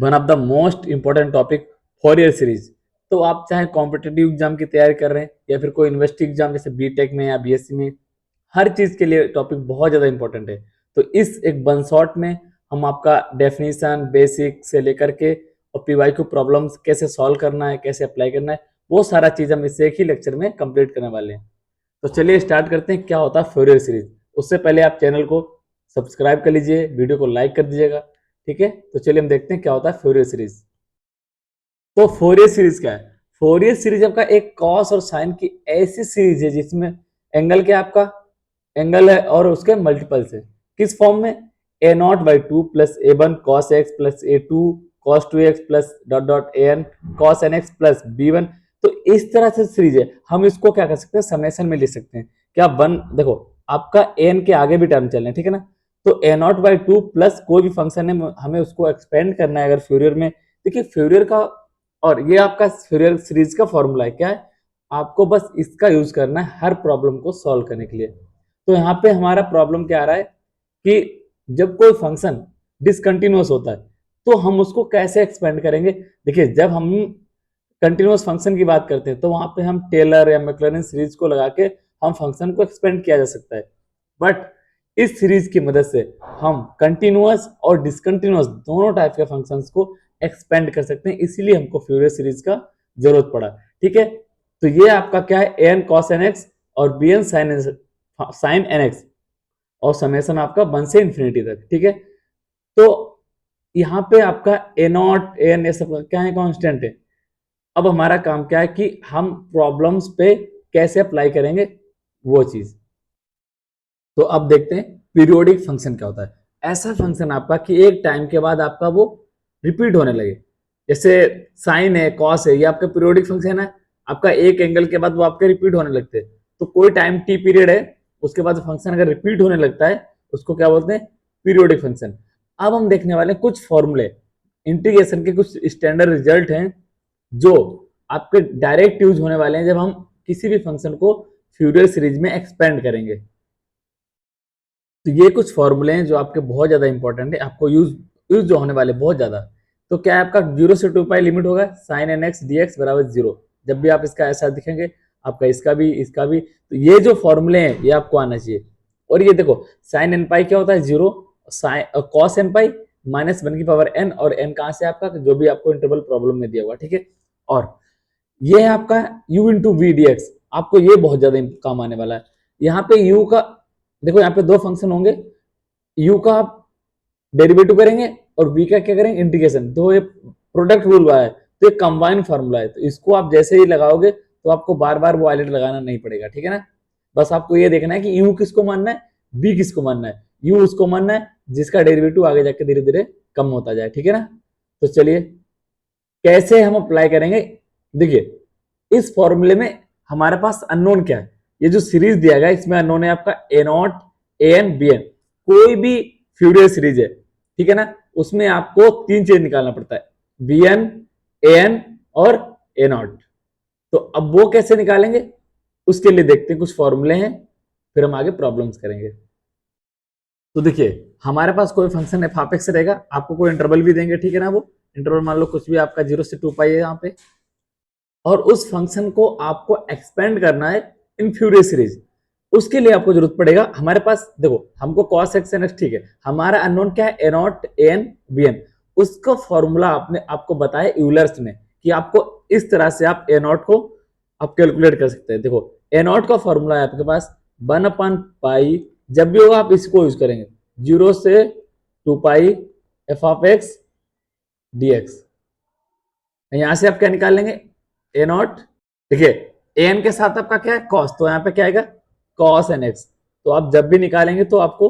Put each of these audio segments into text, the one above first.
One of the most important topic Fourier series. तो आप चाहे कॉम्पिटेटिव एग्जाम की तैयारी कर रहे हैं या फिर कोई यूनिवर्सिटी एग्जाम जैसे बीटेक में या बीएससी में, हर चीज के लिए टॉपिक बहुत ज्यादा इंपॉर्टेंट है। तो इस एक वन शॉट में हम आपका डेफिनेशन बेसिक से लेकर के और पीवाईक्यू प्रॉब्लम्स कैसे सॉल्व करना है, कैसे अप्लाई करना है, वो सारा चीज हम इस एक ही लेक्चर में कंप्लीट करने वाले हैं। तो चलिए स्टार्ट करते हैं क्या होता है फोरियर सीरीज। उससे पहले आप चैनल को सब्सक्राइब कर लीजिए, वीडियो को लाइक कर दीजिएगा, ठीक है। तो चलिए हम देखते हैं क्या होता है फोरियर सीरीज। तो फोरियर सीरीज क्या है? फोरियर सीरीज आपका एक कॉस और साइन की ऐसी सीरीज है जिसमें एंगल क्या आपका एंगल है और उसके मल्टीपल्स है। किस फॉर्म में? A naught by two plus A one cos X plus A two cos two X plus dot dot A N cos N X plus B one. तो इस तरह से सीरीज है। हम इसको क्या कर सकते हैं, समेशन में लिख सकते हैं। क्या वन, देखो आपका एन के आगे भी टर्म चल रहे हैं, ठीक है ना। तो ए नॉट बाई टू प्लस कोई भी फंक्शन है, हमें उसको एक्सपेंड करना है अगर फ्यूरियर में। देखिए फ्यूरियर का, और ये आपका फ्यूरियर सीरीज का फॉर्मूला है। क्या है? आपको बस इसका यूज करना है हर प्रॉब्लम को सॉल्व करने के लिए। तो यहाँ पे हमारा प्रॉब्लम क्या आ रहा है कि जब कोई फंक्शन डिसकंटिन्यूअस होता है तो हम उसको कैसे एक्सपेंड करेंगे। देखिए जब हम कंटिन्यूअस फंक्शन की बात करते हैं तो वहां पे हम टेलर या मैक्लॉरिन सीरीज को लगा के हम फंक्शन को एक्सपेंड किया जा सकता है। बट इस सीरीज की मदद से हम कंटिन्यूअस और डिसकंटिन्यूअस दोनों टाइप के फंक्शंस को एक्सपेंड कर सकते हैं, इसीलिए हमको फ्यूरियर सीरीज का जरूरत पड़ा, ठीक है। तो ये आपका क्या है, एन कॉस एन एक्स और B N sine N x और समेशन आपका वन से इंफिनिटी तक, ठीक है। तो यहाँ पे आपका ए नॉट ए एन ये सब क्या है, कांस्टेंट है। अब हमारा काम क्या है कि हम प्रॉब्लम्स पे कैसे अप्लाई करेंगे वो चीज। तो अब देखते हैं पीरियोडिक फंक्शन क्या होता है। ऐसा फंक्शन आपका कि एक टाइम के बाद आपका वो रिपीट होने लगे। जैसे साइन है, कॉस है, ये आपका पीरियोडिक फंक्शन है। आपका एक एंगल के बाद वो आपके रिपीट होने लगते हैं। तो कोई टाइम टी पीरियड है, उसके बाद फंक्शन अगर रिपीट होने लगता है उसको क्या बोलते हैं, पीरियोडिक फंक्शन। अब हम देखने वाले हैं कुछ फॉर्मूले, इंटीग्रेशन के कुछ स्टैंडर्ड रिजल्ट हैं जो आपके डायरेक्ट यूज होने वाले हैं जब हम किसी भी फंक्शन को फ्यूरियर सीरीज में एक्सपेंड करेंगे। तो ये कुछ फॉर्मूले हैं जो आपके बहुत ज्यादा इंपॉर्टेंट है, आपको यूज जो होने वाले बहुत ज्यादा। तो क्या है आपका 0 से 2 पाई लिमिट होगा sine N x D x बराबर 0। जब भी आप इसका ऐसा दिखेंगे आपका इसका भी तो ये जो फॉर्मूले हैं ये आपको आना चाहिए। और ये देखो साइन एन पाई क्या होता है 0, sine cos n pi minus one की पावर एन, और एन कहाँ से आपका जो भी आपको इंटरवल प्रॉब्लम में दिया हुआ, ठीक है। और ये है आपका u into v d x, आपको ये बहुत ज्यादा काम आने वाला है। यहाँ पे u का देखो, यहाँ पे दो फंक्शन होंगे, u का आप डेरिवेटिव करेंगे और v का क्या करेंगे, इंटीग्रेशन। तो ये प्रोडक्ट रूल वाला है, तो ये कंबाइन फार्मूला है। तो इसको आप जैसे ही लगाओगे तो आपको बार बार वो आइलेट लगाना नहीं पड़ेगा, ठीक है ना। बस आपको ये देखना है कि u किसको मानना है, v किसको मानना है। u उसको मानना है जिसका डेरिवेटिव आगे जाके धीरे धीरे कम होता जाए, ठीक है ना। तो चलिए कैसे हम अप्लाई करेंगे। देखिए इस फॉर्मूले में हमारे पास अननोन क्या है, ये जो सीरीज दिया गया इसमें अननोन है आपका A not A N B N. कोई भी फ्यूरियर सीरीज है, ठीक है ना, उसमें आपको तीन चीज निकालना पड़ता है, बी एन, ए एन और ए नॉट। तो अब वो कैसे निकालेंगे उसके लिए देखते हैं कुछ फॉर्मूले हैं, फिर हम आगे प्रॉब्लम्स करेंगे। तो देखिए हमारे पास कोई फंक्शन एफ ऑफ एक्स रहेगा, आपको कोई इंटरवल भी देंगे, ठीक है ना। वो इंटरवल मान लो कुछ भी आपका 0 से 2 पाई है यहाँ पे, और उस फंक्शन को आपको एक्सपेंड करना है इन फ्यूरियर सीरीज। उसके लिए आपको जरूरत पड़ेगा, हमारे पास देखो हमको cos x n x, ठीक है, हमारा अननोन क्या है, A not A N B N. उसका फॉर्मूला आपने आपको बताया यूलर्स ने कि आपको इस तरह से आप ए नॉट को आप कैलकुलेट कर सकते हैं। देखो ए नॉट का फॉर्मूला है आपके पास 1/पाई, जब भी होगा आप इसको यूज करेंगे 0 से 2 pi F of X D X. यहां से आप क्या निकाल लेंगे, ए नॉट। देखिए एन के साथ आपका क्या है, कॉस, तो यहाँ पे क्या आएगा, कॉस एन एक्स। तो आप जब भी निकालेंगे तो आपको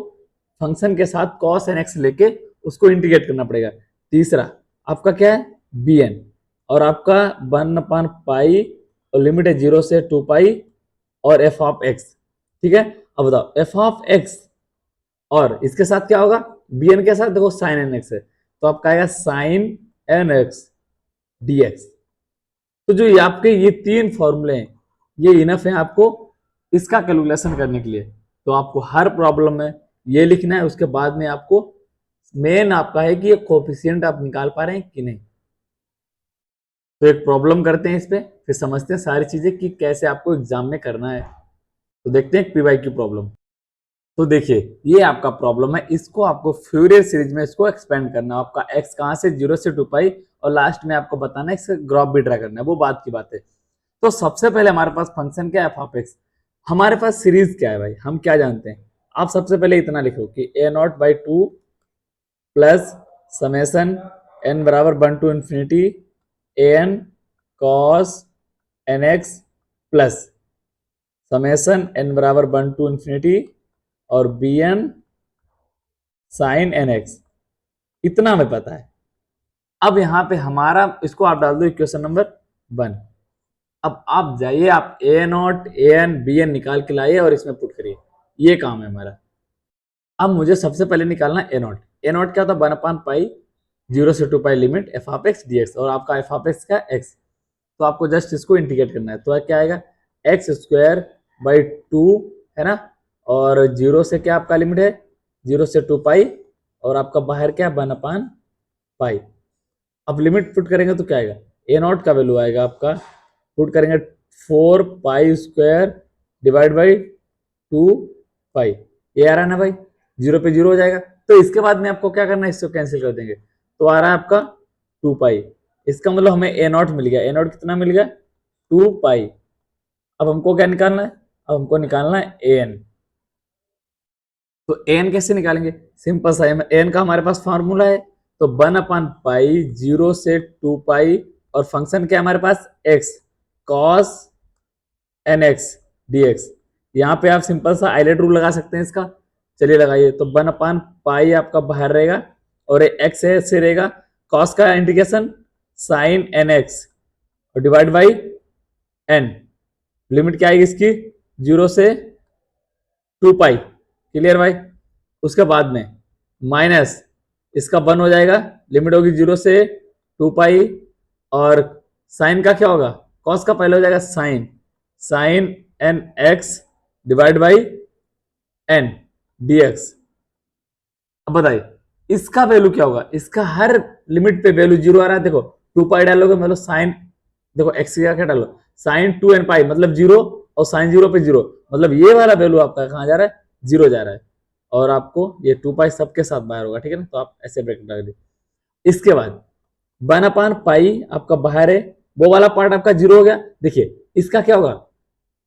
फंक्शन के साथ कॉस एन एक्स लेके उसको इंटीग्रेट करना पड़ेगा। तीसरा आपका क्या है, बी एन, और आपका 1/पाई और लिमिट है 0 से 2 पाई और एफ ऑफ एक्स, ठीक है। अब बताओ एफ ऑफ एक्स और इसके साथ क्या होगा, बी एन के साथ देखो साइन एन एक्स है, तो आपका आएगा sine N x D x. तो जो ये आपके ये तीन फॉर्मूले हैं ये इनफ है आपको इसका कैलकुलेशन करने के लिए। तो आपको हर प्रॉब्लम में ये लिखना है, उसके बाद में आपको मेन आपका है कि ये कोफिशिएंट आप निकाल पा रहे हैं कि नहीं। तो एक प्रॉब्लम करते हैं इस पे, फिर समझते हैं सारी चीजें कि कैसे आपको एग्जाम में करना है। तो देखते हैं पीवाई की प्रॉब्लम। तो देखिए ये आपका प्रॉब्लम है, इसको आपको फ्यूरियर सीरीज में इसको एक्सपेंड करना है। आपका एक्स कहाँ से 0 से 2 पाई, और लास्ट में आपको बताना है इसका ग्राफ भी ड्रा करना है, वो बात की बात है। तो सबसे पहले हमारे पास फंक्शन क्या है, एफ ऑफ एक्स। हमारे पास सीरीज क्या है भाई, हम क्या जानते हैं। आप सबसे पहले इतना लिखो कि A naught by two plus summation N बराबर 1 to ∞ A N cos N X plus summation N बराबर 1 to ∞ और B N sine N X. इतना हमें पता है। अब यहां पे हमारा इसको आप डाल दो इक्वेशन नंबर 1। अब आप जाइए, आप A not A N B N निकाल के लाइए और इसमें पुट करिए, ये काम है हमारा। अब मुझे सबसे पहले निकालना ए नॉट। ए नॉट क्या होता है, 1/पाई 0 से 2 pi limit F of X D x, और आपका एफ ऑफ एक्स का एक्स। तो आपको जस्ट इसको इंटीग्रेट करना है, तो क्या आएगा एक्स स्क्वायर बाई 2 है ना, और 0 से क्या आपका लिमिट है 0 से 2 पाई, और आपका बाहर क्या 1/पाई। अब लिमिट पुट करेंगे तो क्या आएगा, ए नॉट का वैल्यू आएगा आपका, पुट करेंगे 4 पाई स्क्वायर डिवाइड बाई 2 पाई। ये आ रहा है ना भाई, 0 पे 0 हो जाएगा। तो इसके बाद में आपको क्या करना है, इसको कैंसिल कर देंगे, तो आ रहा है आपका 2 पाई। इसका मतलब हमें ए नॉट मिल गया। ए नॉट कितना मिल गया 2 पाई। अब हमको क्या निकालना है, अब हमको निकालना है ए एन। तो ए एन कैसे निकालेंगे, सिंपल सा ए एन का हमारे पास फॉर्मूला है। तो 1/पाई 0 से 2 पाई, और फंक्शन क्या है हमारे पास X cos N x D X. यहाँ पे आप सिंपल सा आइलेट रूल लगा सकते हैं इसका, चलिए लगाइए। तो 1/पाई आपका बाहर रहेगा, और एक्स से रहेगा, कॉस का इंटीग्रेशन साइन एन एक्स और डिवाइड बाई एन। लिमिट क्या आएगी इसकी 0 से 2 पाई, क्लियर भाई। उसके बाद में माइनस इसका 1 हो जाएगा, लिमिट होगी 0 से 2 पाई, और साइन का क्या होगा, कॉस का पहले हो जाएगा sine sine N x divide by n d x. अब बताइए इसका वैल्यू क्या होगा, इसका हर लिमिट पे वैल्यू 0 आ रहा है। देखो 2 पाई डालोगे मतलब साइन, देखो एक्स का क्या डालो साइन 2n पाई मतलब 0, और साइन 0 पे 0 मतलब ये वाला वैल्यू आपका कहाँ जा रहा है 0 जा रहा है, और आपको ये 2 पाई सबके साथ बाहर होगा, ठीक है ना। तो आप ऐसे ब्रैकेट लगा दीजिए। इसके बाद 1/पाई आपका बाहर है, वो वाला पार्ट आपका 0 हो गया। देखिए इसका क्या होगा,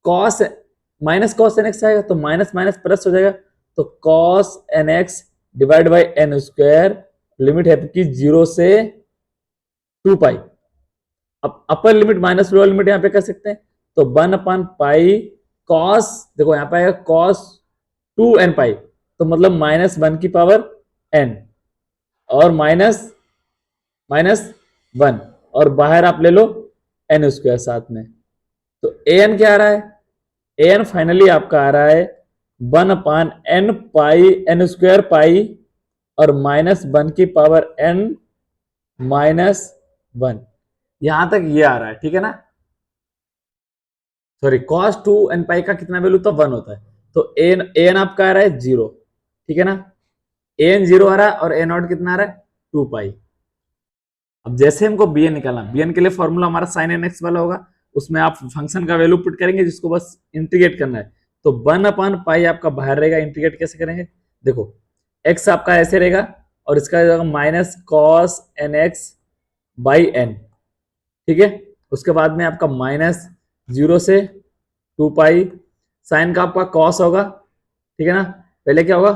cos minus cos N x आएगा, तो माइनस माइनस प्लस हो जाएगा। तो cos N x divide by N square, limit है आपकी 0 से 2 पाई। अब upper limit minus lower limit यहाँ पे कर सकते हैं। तो 1/पाई कॉस, देखो यहाँ पे आएगा कॉस 2n पाई, तो मतलब -1 की पावर n, और माइनस माइनस 1, और बाहर आप ले लो एन स्क्वायर साथ में। तो ए एन क्या आ रहा है, ए एन फाइनली आपका आ रहा है 1/n पाई एन स्क्वायर पाई, और -1 की पावर n -1। यहां तक ये आ रहा है, ठीक है ना। सॉरी, कॉस 2n पाई का कितना वैल्यू था 1 होता है। तो एन आपका आ रहा है 0, ठीक है ना। एन 0 आ रहा है, और ए नॉट कितना आ रहा है 2 पाई। अब जैसे हमको bn निकालना, bn के लिए फॉर्मूला हमारा साइन एन एक्स वाला होगा, उसमें आप फंक्शन का वैल्यू पुट करेंगे जिसको बस इंटीग्रेट करना है। तो 1/पाई आपका बाहर रहेगा, इंटीग्रेट कैसे करेंगे, देखो x आपका ऐसे रहेगा, और इसका minus cos N x by n, ठीक है। उसके बाद में आपका -0 से 2 पाई, साइन का आपका कॉस होगा, ठीक है ना। पहले क्या होगा,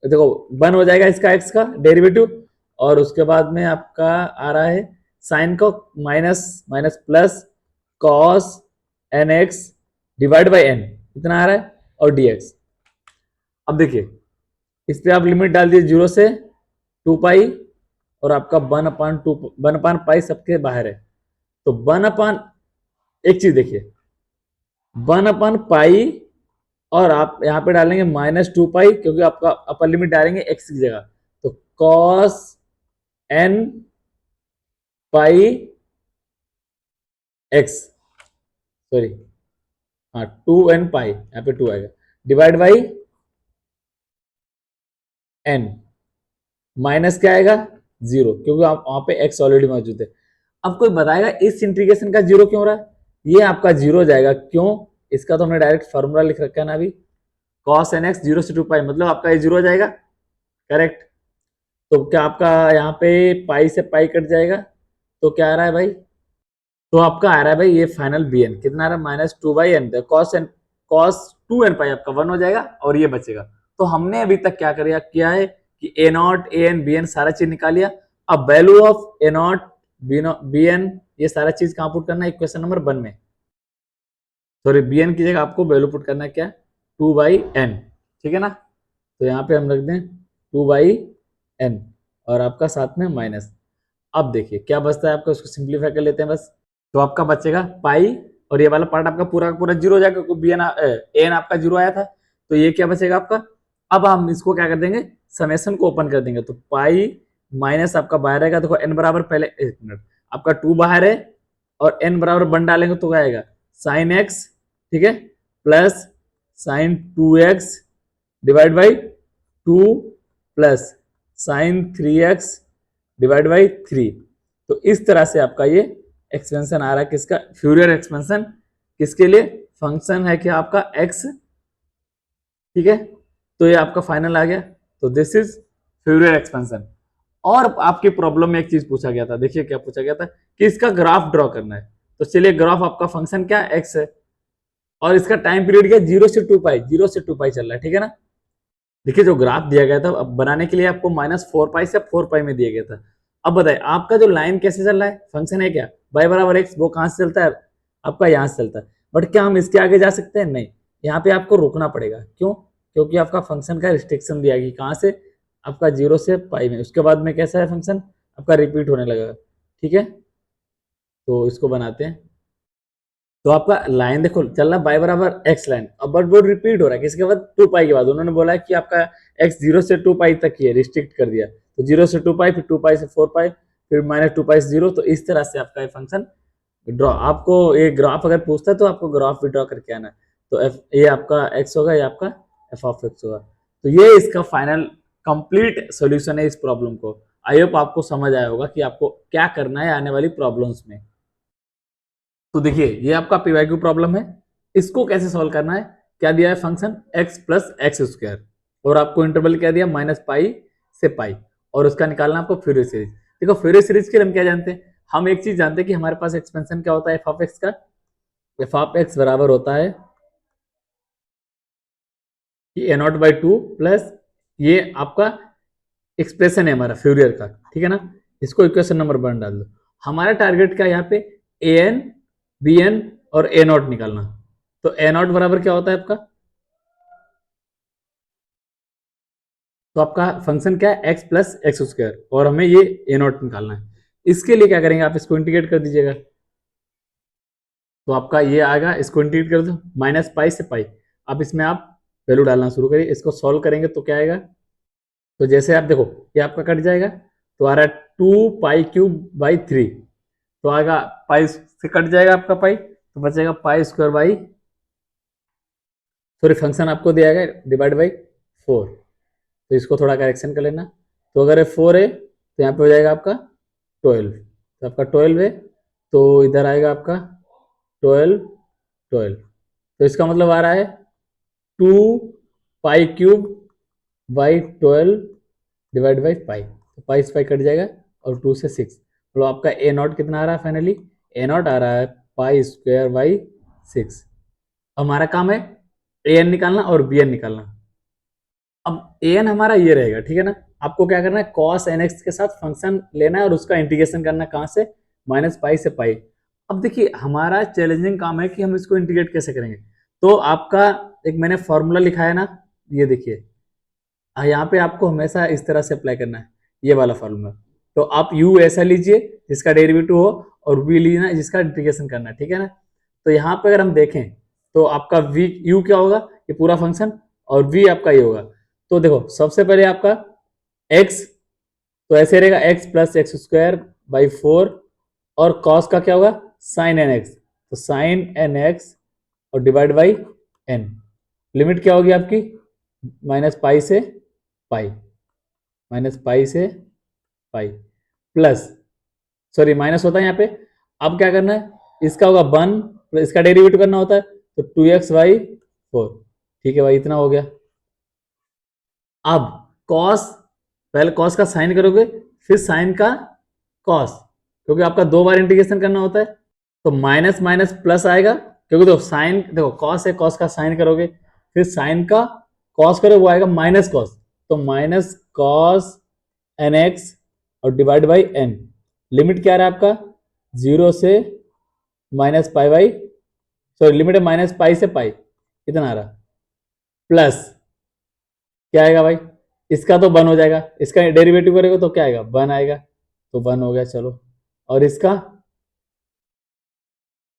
देखो 1 हो जाएगा इसका x का डेरिवेटिव, और उसके बाद में आपका आ रहा है साइन को minus minus plus cos N x divide by n, इतना आ रहा है, और dx। अब देखिए इस पे आप लिमिट डाल दिए 0 से 2 पाई, और आपका 1/पाई सबके बाहर है। तो 1/, एक चीज देखिए 1/पाई, और आप यहां पे डालेंगे -2 पाई, क्योंकि आपका अपर लिमिट डालेंगे x की जगह। तो cos n पाई x, सॉरी, हाँ 2n पाई, यहाँ पे 2 आएगा, डिवाइड बाई n माइनस क्या आएगा, जीरो, क्योंकि आप वहां पे एक्स ऑलरेडी मौजूद है। अब कोई बताएगा इस इंटीग्रेशन का जीरो क्यों हो रहा है, ये आपका जीरो हो जाएगा, क्यों, इसका तो हमने डायरेक्ट फॉर्मूला लिख रखा है ना अभी, cos nx 0 से 2 पाई, मतलब आपका ये जीरो हो जाएगा, करेक्ट। तो क्या आपका यहाँ पे पाई से पाई कट जाएगा, तो क्या आ रहा है भाई, तो आपका आ रहा है भाई ये फाइनल बी एन कितना आ रहा है, -2/n, कॉस 2n पाई आपका 1 हो जाएगा और ये बचेगा। तो हमने अभी तक क्या किया है कि A not A N B N सारा चीज निकाल लिया। अब value of A naught B N ये सारा चीज कहाँ पुट करना है, इक्वेशन नंबर 1 में, सॉरी बी एन की जगह आपको वैल्यू पुट करना है क्या, 2/n, ठीक है ना। तो यहाँ पे हम रख दें 2/n और आपका साथ में माइनस। अब देखिए क्या बचता है आपका, उसको सिंप्लीफाई कर लेते हैं बस। तो आपका बचेगा पाई और ये वाला पार्ट आपका पूरा का पूरा जीरो हो जाएगा, क्योंकि बी एन एन आपका जीरो आया था। तो ये क्या बचेगा आपका, अब हम इसको क्या कर देंगे, समेशन को ओपन कर देंगे। तो पाई माइनस आपका बाहर रहेगा, देखो एन बराबर, पहले एक मिनट, आपका 2 बाहर है और एन बराबर 1 डालेंगे तो क्या आएगा, साइन एक्स, ठीक है, plus sign 2x divide by 2 plus sign 3x divide by 3। तो इस तरह से आपका ये एक्सपेंशन आ रहा है, किसका, फ्यूरियर एक्सपेंशन, किसके लिए, फंक्शन है कि आपका x, ठीक है। तो ये आपका फाइनल आ गया। तो दिस इज फ्यूरियर एक्सपेंशन। और आपकी प्रॉब्लम में एक चीज पूछा गया था, देखिए क्या पूछा गया था कि इसका ग्राफ ड्रॉ करना है। तो चलिए ग्राफ, आपका फंक्शन क्या है, x है, और इसका टाइम पीरियड क्या, 0 से 2 पाई, 0 से 2 पाई चल रहा है, ठीक है ना। देखिए जो ग्राफ दिया गया था, अब बनाने के लिए आपको -4 पाई से 4 पाई में दिया गया था। अब बताइए आपका जो लाइन कैसे चल रहा है, फंक्शन है क्या, y बराबर एक्स, वो कहां से चलता है, आपका यहां से चलता है। बट क्या हम इसके आगे जा सकते हैं, नहीं, यहाँ पे आपको रुकना पड़ेगा, क्यों, क्योंकि आपका फंक्शन का रिस्ट्रिक्शन दिया गया, कहां से, आपका 0 से पाई में, उसके बाद में कैसा है फंक्शन आपका रिपीट होने लगेगा, ठीक है। तो इसको बनाते हैं। तो आपका लाइन देखो चल रहा बाई बराबर एक्स लाइन, अब बट वो रिपीट हो रहा है किसके बाद, 2 पाई के बाद। उन्होंने बोला है कि आपका एक्स 0 से 2 पाई तक ही है, रिस्ट्रिक्ट कर दिया। तो 0 से 2 पाई, फिर 2 पाई से 4 पाई, फिर -2 पाई से 0। तो इस तरह से आपका ये फंक्शन ड्रॉ, आपको ये ग्राफ अगर पूछता है तो आपको ग्राफ भी ड्रॉ करके आना है। तो एफ, ये आपका एक्स होगा, ये आपका एफ ऑफ एक्स होगा। तो ये इसका फाइनल कंप्लीट सोल्यूशन है इस प्रॉब्लम को। आई होप आपको समझ आया होगा कि आपको क्या करना है आने वाली प्रॉब्लम्स में। तो देखिए ये आपका पीवाईक्यू प्रॉब्लम है, इसको कैसे सॉल्व करना है, क्या दिया है function x plus x square, और आपको इंटरवल क्या दिया, -पाई से पाई, और उसका निकालना आपको फ्यूरियर सीरीज। देखो फ्यूरियर सीरीज के लिए हम क्या जानते हैं, हम एक चीज जानते हैं कि हमारे पास एक्सपेंशन क्या होता है एफ ऑफ एक्स का, एफ ऑफ एक्स बराबर होता है कि A naught by two plus, ये आपका एक्सप्रेशन है हमारा फ्यूरियर का, ठीक है ना। इसको इक्वेशन नंबर 1 डाल दो। हमारा टारगेट क्या है यहाँ पे, ए एन बी एन और ए नॉट निकालना। तो ए नॉट बराबर क्या होता है आपका, तो आपका फंक्शन क्या है, एक्स प्लस एक्स स्क्वायर, और हमें ये ए नॉट निकालना है। इसके लिए क्या करेंगे, आप इसको इंटीग्रेट कर दीजिएगा। तो आपका ये आएगा, इसको इंटीग्रेट कर दो, -पाई से पाई। अब इसमें आप वैल्यू डालना शुरू करिए, इसको सॉल्व करेंगे तो क्या आएगा, तो जैसे आप देखो ये आपका कट जाएगा, तो आ रहा है 2 पाई क्यूब बाई 3। तो आएगा पाई से कट जाएगा आपका पाई, तो बचेगा पाई स्क्वायर बाई, सॉरी फंक्शन आपको दिया गया डिवाइड बाई 4। तो इसको थोड़ा करेक्शन कर लेना। तो अगर ये 4 है तो यहाँ पे हो जाएगा आपका 12, तो आपका 12 है, तो इधर आएगा आपका 12 12। तो इसका मतलब आ रहा है 2 पाई cube by 12 divide by pi. तो पाई से पाई कट जाएगा और 2 से 6, तो आपका ए नॉट कितना आ रहा है फाइनली, ए नॉट आ रहा है पाई स्क्वायर बाई 6। हमारा काम है ए एन निकालना और बी एन निकालना। अब ए एन हमारा ये रहेगा, ठीक है ना। आपको क्या करना है, कॉस एन एक्स के साथ फंक्शन लेना है और उसका इंटीग्रेशन करना है, कहाँ से, -पाई से पाई। अब देखिए हमारा चैलेंजिंग काम है कि हम इसको इंटीग्रेट कैसे करेंगे। तो आपका एक मैंने फॉर्मूला लिखा है ना, ये देखिए, यहाँ पे आपको हमेशा इस तरह से अप्लाई करना है, ये वाला फॉर्मूला। तो आप u ऐसा लीजिए जिसका डेरिवेटिव हो, और v लेना जिसका इंटीग्रेशन करना है, ठीक है ना। तो यहाँ पे अगर हम देखें तो आपका v u क्या होगा, ये पूरा फंक्शन, और v आपका ये होगा। तो देखो सबसे पहले आपका x, तो ऐसे रहेगा x plus x square by 4, और cos का क्या होगा, साइन एन एक्स, तो साइन एन एक्स और डिवाइड बाई एन। लिमिट क्या होगी आपकी, -पाई से पाई। माइनस पाई से पाई प्लस, सॉरी माइनस होता है यहाँ पे। अब क्या करना है, इसका होगा 1, इसका डेरिवेटिव करना होता है, तो 2x/4। ठीक है भाई, इतना हो गया। अब कॉस, पहले कॉस का साइन करोगे, फिर साइन का कॉस, क्योंकि आपका 2 बार इंटीग्रेशन करना होता है। तो माइनस माइनस प्लस आएगा, क्योंकि देखो साइन, देखो कॉस है, कॉस का साइन करोगे, फिर साइन का कॉस करो, वो आएगा माइनस कॉस। तो माइनस कॉस एन एक्स और डिवाइड बाई एन। लिमिट क्या रहा है आपका, 0 से minus pi by, sorry limit है माइनस पाई से पाई, इतना आ रहा। प्लस क्या आएगा भाई, इसका तो 1 हो जाएगा, इसका डेरिवेटिव करेगा तो क्या आएगा, 1 आएगा, तो 1 हो गया। चलो, और इसका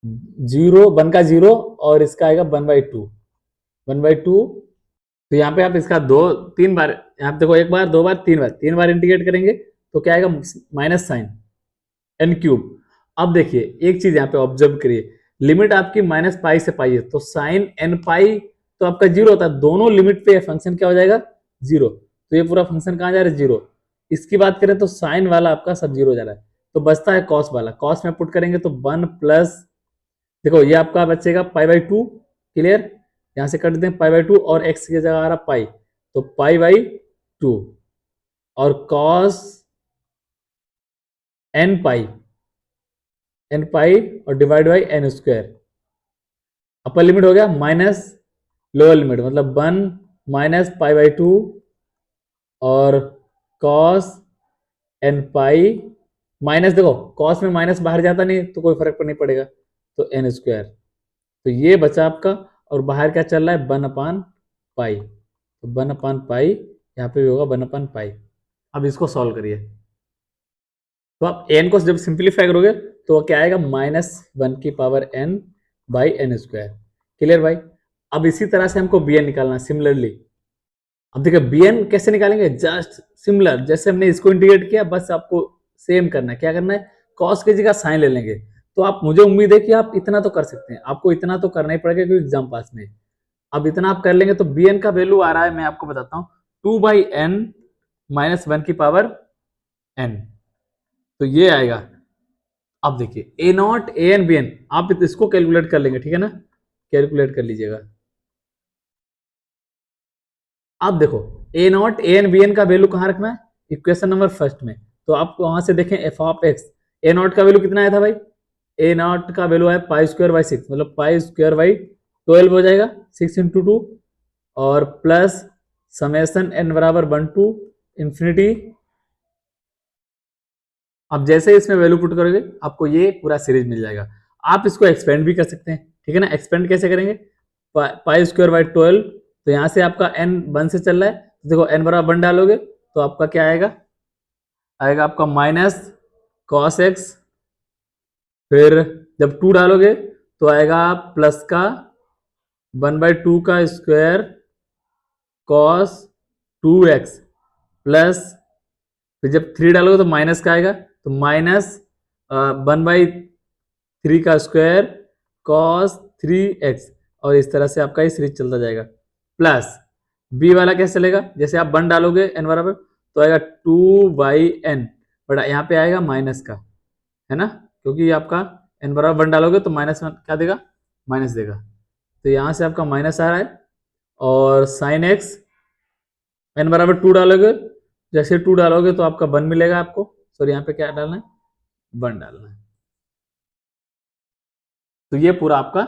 1 का 0 और इसका आएगा 1/2, 1/2। तो यहाँ पे आप इसका 2-3 बार, यहाँ पे देखो 1 बार 2 बार 3 बार, 3 बार इंटीग्रेट करेंगे तो क्या आएगा, माइनस साइन एन क्यूब। अब देखिए एक चीज यहाँ पे ऑब्जर्व करिए, लिमिट आपकी माइनस पाई से पाई है, तो साइन एन पाई तो आपका 0 होता है, दोनों लिमिट पे फंक्शन क्या हो जाएगा, 0। तो ये पूरा फंक्शन कहाँ जा रहा है, 0। इसकी बात करें तो साइन वाला आपका सब 0 जा रहा है, तो बचता है कॉस वाला। कॉस में पुट करेंगे तो 1 प्लस, देखो ये आपका बचेगा पाई/2, क्लियर। यहां से कट दें पाई/2 और एक्स की जगह आ रहा पाई, तो पाई/2 और कॉस एन पाई और divide by N square. Upper limit हो गया माइनस लोअर लिमिट, मतलब 1 माइनस पाई/2 और कॉस एन पाई माइनस, देखो कॉस में माइनस बाहर जाता नहीं तो कोई फर्क नहीं पड़ेगा, तो एन स्क्वायर। तो ये बचा आपका, और बाहर क्या चल रहा है, 1/पाई, तो 1/पाई, यहाँ पे भी होगा 1/पाई। अब इसको सॉल्व करिए, तो आप एन को जब सिंप्लीफाई करोगे तो क्या आएगा, -1/n/n²। क्लियर भाई। अब इसी तरह से हमको bn निकालना है सिमिलरली। अब देखिए bn कैसे निकालेंगे, जस्ट सिमिलर, जैसे हमने इसको इंटीग्रेट किया, बस आपको सेम करना है। क्या करना है, कॉस की जगह साइन ले लेंगे। तो आप, मुझे उम्मीद है कि आप इतना तो कर सकते हैं, आपको इतना तो करना ही पड़ेगा क्योंकि एग्जाम पास में। अब इतना आप कर लेंगे तो bn का वैल्यू आ रहा है, मैं आपको बताता हूँ, 2/n-1/n। तो ये आएगा। अब देखिए a0 an bn, आप इसको कैलकुलेट कर लेंगे, ठीक है ना, कैलकुलेट कर लीजिएगा। अब देखो a0 an bn का वैल्यू कहाँ रखना है, इक्वेशन नंबर फर्स्ट में। तो आप वहां से देखें एफ ऑफ एक्स, a0 का वैल्यू कितना आया था भाई, a0 का वैल्यू है पाई² बाई 6, मतलब पाई²/12 हो जाएगा, 6 × 2, और प्लस समेसन n बराबर 1 to ∞। अब जैसे इसमें वैल्यू पुट करोगे आपको ये पूरा सीरीज मिल जाएगा। आप इसको एक्सपेंड भी कर सकते हैं, ठीक है ना। एक्सपेंड कैसे करेंगे, पाई²/12, तो यहाँ से आपका n 1 से चल रहा है, तो देखो n बराबर 1 डालोगे तो आपका क्या आएगा, आएगा आपका माइनस कॉस एक्स, फिर जब 2 डालोगे तो आएगा प्लस का 1/2 का स्क्वायर कॉस 2x, प्लस फिर जब 3 डालोगे तो माइनस का आएगा, तो -1/3 का स्क्वायर कॉस 3x, और इस तरह से आपका ये सीरीज चलता जाएगा। प्लस बी वाला कैसे चलेगा, जैसे आप 1 डालोगे n बराबर, तो आएगा 2/n, बट यहाँ पे आएगा माइनस का, है ना, क्योंकि ये आपका n बराबर 1 डालोगे तो माइनस क्या देगा, माइनस देगा। तो यहाँ से आपका माइनस आ रहा है, और साइन एक्स n बराबर 2 डालोगे, जैसे 2 डालोगे तो आपका 1 मिलेगा आपको, सॉरी यहाँ पे क्या डालना है, 1 डालना है। तो ये पूरा आपका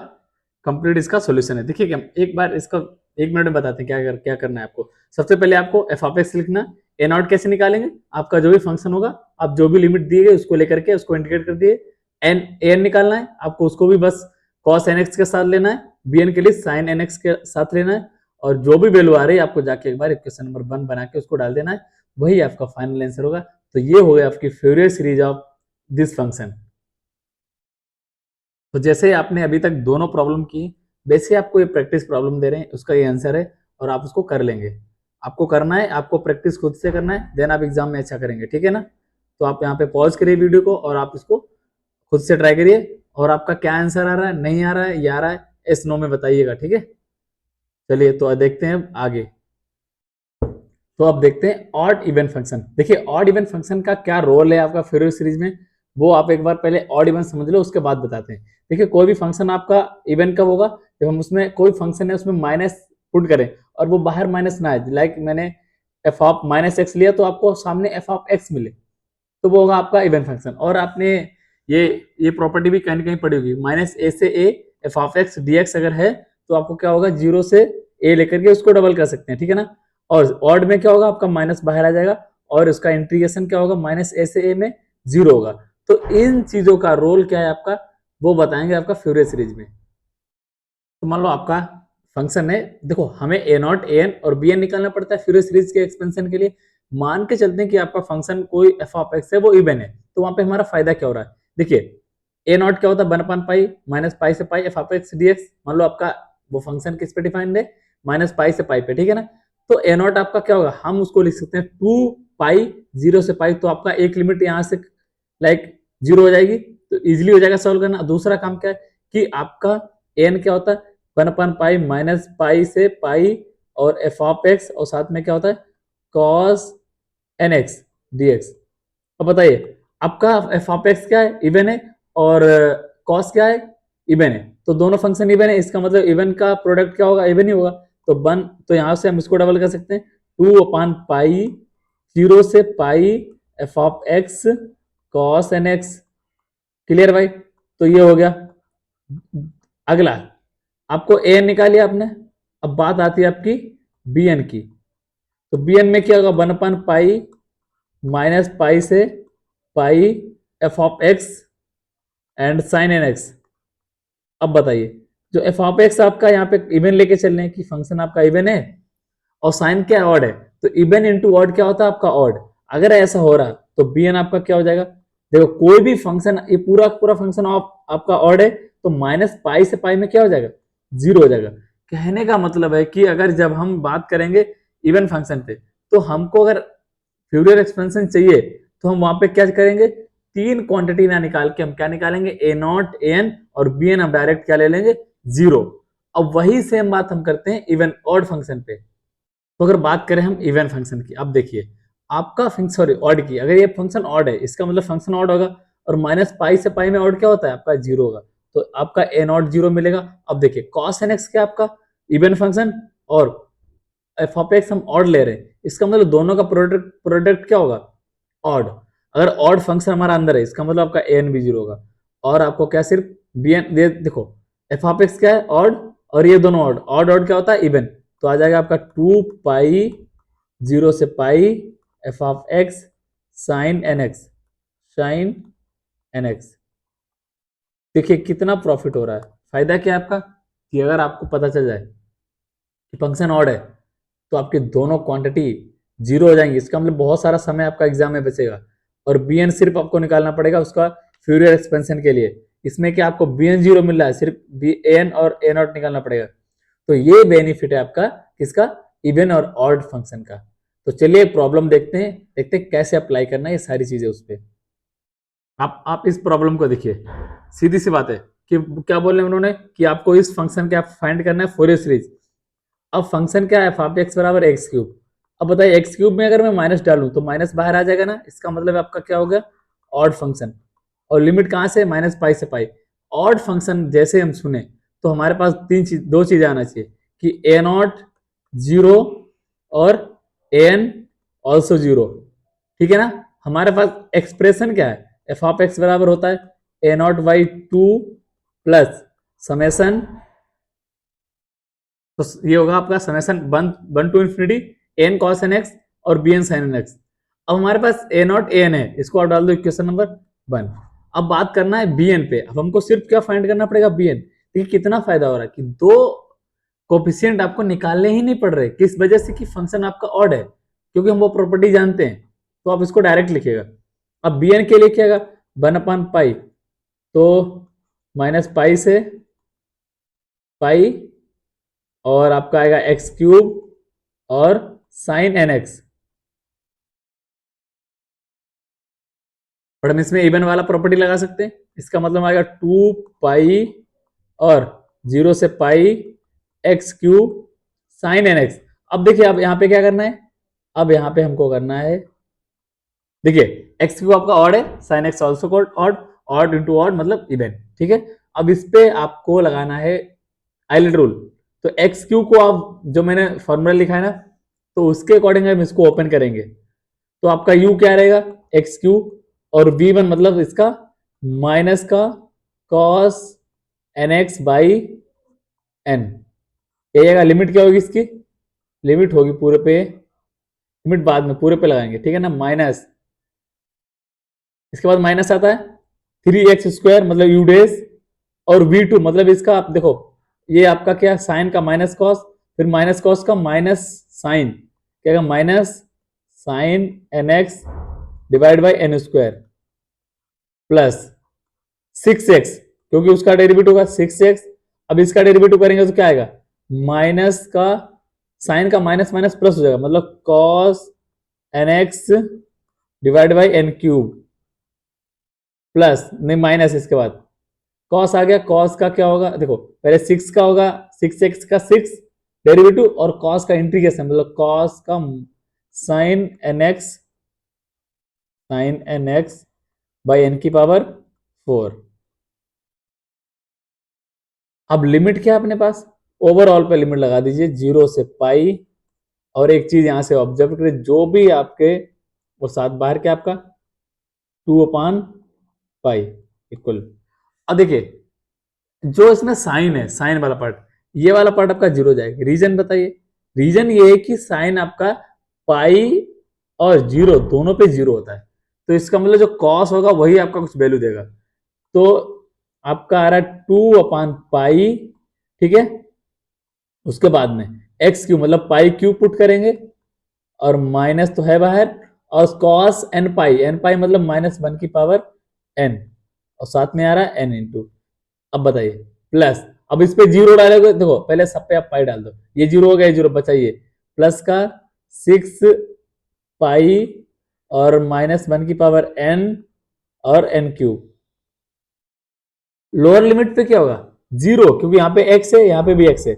कंप्लीट इसका सॉल्यूशन है। देखिए क्या, एक बार इसका 1 मिनट में बताते हैं क्या करना है आपको। सबसे पहले आपको एफ ऑफ एक्स लिखना, a0 कैसे निकालेंगे, आपका जो भी फंक्शन होगा, आप जो भी लिमिट दी गई उसको लेकर के उसको इंटीग्रेट कर दिए, an निकालना है आपको, उसको भी बस cos nx के साथ लेना है, bn के लिए sin nx के साथ लेना है, और जो भी वैल्यू आ रही है आपको जाके एक बार इक्वेशन नंबर 1 बना के उसको डाल देना है, वही आपका फाइनल आंसर होगा। तो ये हो गया आपकी Fourier series of this function. तो जैसे आपने अभी तक दोनों प्रॉब्लम की, वैसे आपको ये प्रैक्टिस प्रॉब्लम दे रहे हैं, उसका ये आंसर है, और आप उसको कर लेंगे। आपको करना है, आपको प्रैक्टिस खुद से करना है, देन आप एग्जाम में अच्छा करेंगे, ठीक है ना। तो आप यहाँ पे पॉज करिए वीडियो को, और आप इसको खुद से ट्राई करिए, और आपका क्या आंसर आ रहा है, नहीं आ रहा है, या आ रहा है, एस नो में बताइएगा, ठीक है। चलिए तो देखते हैं आगे। तो अब देखते हैं ऑड इवन फंक्शन। देखिए ऑड इवन फंक्शन का क्या रोल है आपका फ्यूरियर सीरीज में, वो आप एक बार पहले ऑड इवन समझ लो, उसके बाद बताते हैं। देखिए कोई भी फंक्शन आपका इवन कब होगा, जब हम उसमें कोई फंक्शन है उसमें माइनस पुट करें और वो बाहर माइनस ना आए। लाइक मैंने एफ ऑफ माइनस एक्स लिया तो आपको सामने एफ ऑफ एक्स मिले, तो वो होगा आपका इवन फंक्शन। और आपने ये ये प्रॉपर्टी भी कहीं कहीं पड़ी होगी, माइनस ए से A F of X D x अगर है तो आपको क्या होगा, जीरो से ए लेकर के उसको डबल कर सकते हैं, ठीक है ना। और ऑड में क्या होगा, आपका माइनस बाहर आ जाएगा और उसका इंटीग्रेशन क्या होगा, माइनस ए से ए में जीरो होगा। तो इन चीजों का रोल क्या है आपका, वो बताएंगे आपका फ्यूरियर सीरीज में। तो मान लो आपका फंक्शन है, देखो हमें ए नॉट ए एन और बी एन निकालना पड़ता है फ्यूरियर सीरीज के एक्सपेंशन के लिए। मान के चलते हैं कि आपका फंक्शन कोई एफ ऑफ एक्स है वो इवन है, तो वहां पे हमारा फायदा क्या हो रहा है, देखिए ए नॉट क्या होता है, 1 पाई माइनस पाई से pi F of X D X. मान लो आपका वो फंक्शन किस पे डिफाइंड है, माइनस पाई से पाई पे, ठीक है ना। तो ए नॉट आपका क्या होगा, हम उसको लिख सकते हैं 2 पाई 0 से पाई, तो आपका एक लिमिट यहाँ से लाइक जीरो हो जाएगी, तो इजिली हो जाएगा सॉल्व करना। दूसरा काम क्या है कि आपका एन क्या होता है, 1/पाई माइनस पाई से पाई और एफ ऑफ एक्स, और साथ में क्या होता है cos N x D x. अब बताइए आपका एफ ऑफ एक्स क्या है, इवन है, और कॉस क्या है, इवन है। तो दोनों फंक्शन इवन है, इसका मतलब इवन का प्रोडक्ट क्या होगा, इवन ही होगा। तो तो यहां से हम इसको डबल कर सकते हैं, 2/पाई 0 से pi F of X cos N X. Clear भाई, तो ये हो गया। अगला आपको ए एन निकालिए आपने, अब बात आती है आपकी बी एन की। तो बी एन में क्या होगा, 1/पाई माइनस पाई से pi F of X and sine N X. अब बताइए जो एफ ऑफ एक्स आपका यहाँ पे इवन लेके चल रहे हैं कि फंक्शन आपका इवन है और साइन क्या ऑड है, तो इवन इंटू ऑड क्या होता है आपका ऑड। अगर ऐसा हो रहा तो बी एन आपका क्या हो जाएगा, देखो कोई भी फंक्शन, ये पूरा पूरा फंक्शन आपका ऑड है, तो माइनस पाई से पाई में क्या हो जाएगा, जीरो हो जाएगा। कहने का मतलब है कि अगर जब हम बात करेंगे इवन फंक्शन पे, तो हमको अगर फ्यूरियर एक्सपेंशन चाहिए तो हम वहां पे क्या करेंगे, तीन क्वांटिटी ना निकाल के हम क्या निकालेंगे, ए नॉट ए एन और बी एन हम डायरेक्ट क्या ले लेंगे, जीरो। अब वही सेम बात हम करते हैं इवन ऑड फंक्शन पे। तो अगर बात करें हम इवन फंक्शन की, अब देखिए आपका सॉरी ऑड की, अगर ये फंक्शन ऑड है इसका मतलब फंक्शन ऑड होगा, और माइनस पाई से पाई में ऑड क्या होता है आपका, जीरो होगा, तो आपका ए नॉट जीरो मिलेगा। अब देखिए कॉस एन एक्स क्या आपका इवन फंक्शन, और एफ ऑफ एक्स हम ऑड ले रहे हैं, इसका मतलब दोनों का प्रोडक्ट प्रोडक्ट क्या होगा, ऑड। अगर ऑड फंक्शन हमारा अंदर है इसका मतलब आपका ए एन भी जीरो होगा। और आपको क्या सिर्फ बी एन देखो, एफ ऑफ एक्स क्या है ऑड, और ये दोनों ऑड, ऑड ऑड क्या होता है इवन, तो आ जाएगा आपका 2 पाई 0 से pi F of x sine N x, sine N X. देखिए कितना प्रॉफिट हो रहा है, फायदा क्या है आपका, कि अगर आपको पता चल जाए कि फंक्शन ऑड है तो आपकी दोनों क्वांटिटी जीरो हो जाएंगी, इसका मतलब बहुत सारा समय आपका एग्जाम में बचेगा। और बी एन सिर्फ आपको निकालना पड़ेगा उसका फ्यूरियर एक्सपेंशन के लिए, इसमें क्या आपको बी एन जीरो मिल रहा है, सिर्फ बी एन और ए नॉट निकालना पड़ेगा। तो ये बेनिफिट है आपका किसका, इवन और ऑड फंक्शन का। तो चलिए प्रॉब्लम देखते हैं कैसे अप्लाई करना है ये सारी चीजें उस पर। आप इस प्रॉब्लम को देखिए, सीधी सी बात है कि क्या बोले उन्होंने कि आपको इस फंक्शन का फाइंड करना है फोरियर सीरीज। अब फंक्शन क्या है, एफ ऑफ एक्स बराबर एक्स क्यूब। अब बताइए एक्स क्यूब में अगर मैं माइनस डालूं तो माइनस बाहर आ जाएगा ना, इसका मतलब आपका क्या हो गया, ऑड फंक्शन। और लिमिट कहां से, माइनस पाई से पाई। ऑड फंक्शन जैसे हम सुने तो हमारे पास दो चीजें आना चाहिए कि ए नॉट जीरो और ए एन ऑल्सो जीरो, ठीक है ना। हमारे पास एक्सप्रेशन क्या है, एफ ऑफ एक्स बराबर होता है A naught by 2 plus summation, तो ये होगा आपका summation one to infinity N cos N x और B N sine N X. अब हमारे पास ए नॉट ए एन है, इसको आप डाल दो इक्वेशन नंबर 1। अब बात करना है बी एन पे, अब हमको सिर्फ क्या फाइंड करना पड़ेगा, बी एन। देखिए कितना फायदा हो रहा है कि दो कोफिशिएंट आपको निकालने ही नहीं पड़ रहे, किस वजह से कि फंक्शन आपका ऑड है, क्योंकि हम वो प्रॉपर्टी जानते हैं। तो आप इसको डायरेक्ट लिखिएगा। अब बी एन के लिए क्या 1/पाई, तो माइनस पाई से पाई और आपका आएगा एक्स क्यूब और साइन एन एक्स। और हम इसमें इवन वाला प्रॉपर्टी लगा सकते हैं, इसका मतलब आएगा 2 पाई और 0 से pi X cube sine N X. अब देखिए अब यहाँ पे क्या करना है, अब यहाँ पे हमको करना है, देखिए एक्स क्यू आपका ऑड है, sine x also called odd, odd into odd मतलब इवन, ठीक है। अब इस पे आपको लगाना है आइलेट रूल। तो एक्स क्यू को आप जो मैंने फॉर्मूला लिखा है ना, तो उसके अकॉर्डिंग हम इसको ओपन करेंगे। तो आपका u क्या रहेगा, एक्स क्यू, और v1 मतलब इसका माइनस का cos N x by n. ये जगह लिमिट क्या होगी इसकी, लिमिट होगी पूरे पे, लिमिट बाद में पूरे पे लगाएंगे, ठीक है ना, माइनस, इसके बाद माइनस आता है 3x² मतलब यू डेज, और v2 मतलब इसका आप देखो, ये आपका क्या साइन का माइनस कॉस, फिर माइनस कॉस का माइनस साइन, क्या minus sine N x divide by N square plus 6x, क्योंकि उसका डेरिवेटिव होगा 6x। अब इसका डेरिवेटिव करेंगे तो क्या आएगा, माइनस का साइन का माइनस माइनस प्लस हो जाएगा, मतलब cos N x divide by n cube plus, नहीं माइनस, इसके बाद कॉस आ गया, कॉस का क्या होगा देखो, पहले 6 का होगा, 6x का 6 डेरिवेटिव, और कॉस का इंटीग्रेशन मतलब कॉस का sine N x, sine N x by n की पावर 4। अब लिमिट क्या है अपने पास, ओवरऑल पे लिमिट लगा दीजिए 0 से पाई, और एक चीज यहां से ऑब्जर्व करिए, जो भी आपके, और साथ बाहर क्या आपका 2/पाई इक्वल। अब देखिए जो इसमें साइन है, साइन वाला पार्ट, ये वाला पार्ट आपका जीरो जाएगा, रीजन बताइए। रीजन ये है कि साइन आपका पाई और जीरो दोनों पे जीरो होता है, तो इसका मतलब जो कॉस होगा वही आपका कुछ वैल्यू देगा। तो आपका आ रहा है 2/पाई, ठीक है। उसके बाद में एक्स क्यू मतलब पाई क्यू पुट करेंगे, और माइनस तो है बाहर, और कॉस एन पाई मतलब -1 की पावर एन, और साथ में आ रहा है एन इंटू, अब बताइए प्लस, अब इस पे जीरो डालोगे, देखो पहले सब पे आप पाई डाल दो, ये जीरो हो गया, जीरो बचाइए, प्लस का 6 पाई और -1 की पावर एन और एन क्यूब। लोअर लिमिट पे क्या होगा, जीरो, क्योंकि यहाँ पे एक्स है, यहाँ पे भी एक्स है,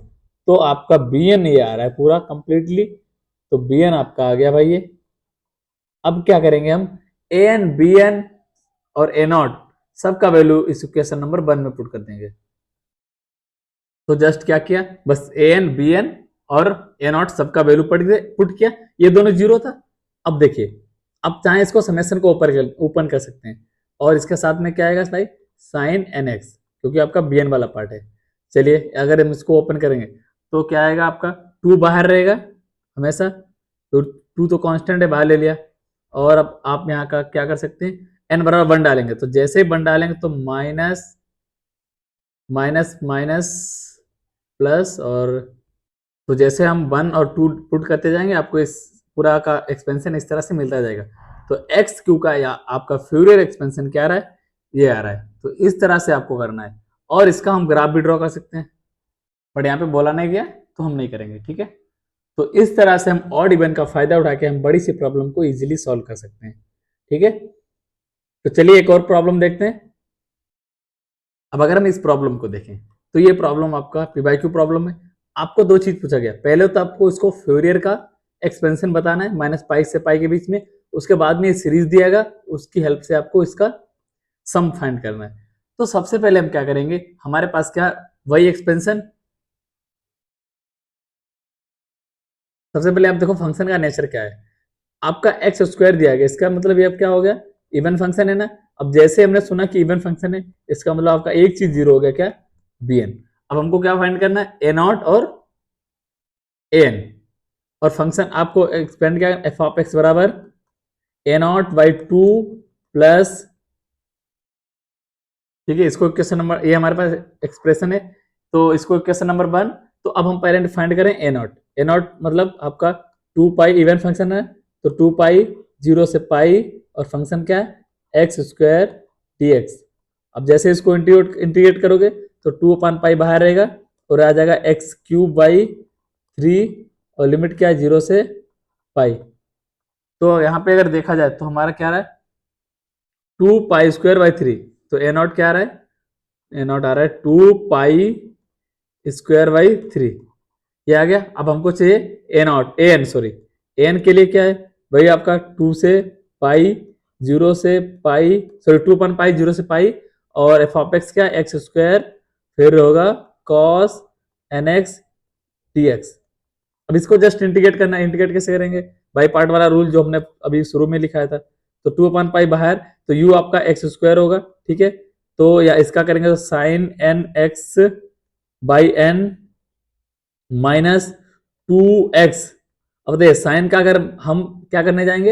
तो आपका बी एन ये आ रहा है पूरा कंप्लीटली, तो बी एन आपका आ गया भाई ये। अब क्या करेंगे हम, ए एन बी एन और ए नॉट सबका वैल्यू इस इक्वेशन नंबर 1 में पुट कर देंगे। तो जस्ट क्या किया, बस ए एन बी एन और ए नॉट सबका वैल्यू पुट किया, ये दोनों जीरो था। अब देखिए, अब चाहे इसको समेशन को ओपन कर सकते हैं, और इसके साथ में क्या आएगा भाई, साइन एन एक्स, क्योंकि आपका बी एन वाला पार्ट है। चलिए अगर हम इसको ओपन करेंगे तो क्या आएगा आपका, 2 बाहर रहेगा हमेशा, तो 2 तो कांस्टेंट है, बाहर ले लिया। और अब आप यहाँ का क्या कर सकते हैं, एन बराबर 1 डालेंगे, तो जैसे ही 1 डालेंगे तो माइनस माइनस माइनस प्लस, और तो जैसे हम 1 और 2 पुट करते जाएंगे, आपको इस पूरा का एक्सपेंशन इस तरह से मिलता जाएगा। तो एक्स क्यू का या आपका फ्यूरियर एक्सपेंशन क्या आ रहा है, ये आ रहा है। तो इस तरह से आपको करना है, और इसका हम ग्राफ भी ड्रॉ कर सकते हैं, बट यहाँ पे बोला नहीं गया तो हम नहीं करेंगे, ठीक है। तो इस तरह से हम ऑड इवन का फायदा उठा के हम बड़ी सी प्रॉब्लम को इजीली सॉल्व कर सकते हैं, ठीक है। तो चलिए एक और प्रॉब्लम देखते हैं। अब अगर हम इस प्रॉब्लम को देखें, तो ये प्रॉब्लम आपका पीवाईक्यू प्रॉब्लम है। आपको दो चीज पूछा गया, पहले तो आपको इसको फ्यूरियर का एक्सपेंशन बताना है, -पाई से पाई के बीच में, उसके बाद में ये सीरीज दिया, उसकी हेल्प से आपको इसका सम फाइंड करना है। तो सबसे पहले हम क्या करेंगे, हमारे पास क्या, वही एक्सपेंशन, सबसे पहले आप देखो फंक्शन का नेचर क्या है, आपका x² दिया गया, इसका मतलब ये अब क्या हो गया, इवन फंक्शन है ना। अब जैसे हमने सुना कि इवन फंक्शन है, इसका मतलब आपका एक चीज जीरो हो गया, क्या, bn। अब हमको क्या फाइंड करना है, ए नॉट और ए एन, और फंक्शन आपको एक्सपेंड किया एफ ऑफ एक्स बराबर ए नॉट बाई 2 प्लस, ठीक है। इसको क्वेश्चन नंबर, ये हमारे पास एक्सप्रेशन है, तो इसको क्वेश्चन नंबर 1। तो अब हम पहले फाइंड करें ए नॉट, ए नॉट मतलब आपका 2 पाई इवन फंक्शन है, तो 2 पाई 0 से पाई, और फंक्शन क्या है, x² dx। अब जैसे इसको इंटीग्रेट करोगे तो 2/पाई बाहर रहेगा, और आ जाएगा x³/3, और लिमिट क्या है 0 से पाई। तो यहाँ पे अगर देखा जाए तो हमारा क्या रहा है, 2 पाई² बाई 3, तो ए नॉट क्या आ रहा है, ए नॉट आ रहा है 2 पाई² बाई 3, ये आ गया। अब हमको चाहिए A not, A N sorry, N के लिए क्या है, वही आपका 2 से पाई, 0 से पाई, सॉरी 2 पाई 0 से पाई, और एफ ऑफ एक्स क्या, एक्स स्क्वायर, फिर होगा cos N x D x. अब इसको जस्ट इंटीग्रेट करना है। इंटीग्रेट कैसे करेंगे, बाई पार्ट वाला रूल जो हमने अभी शुरू में लिखाया था। तो 2 पाई बाहर, तो यू आपका एक्स स्क्वायर होगा, ठीक है। तो या इसका करेंगे तो sine N x by n minus 2x। अब देखिए साइन का अगर हम क्या करने जाएंगे,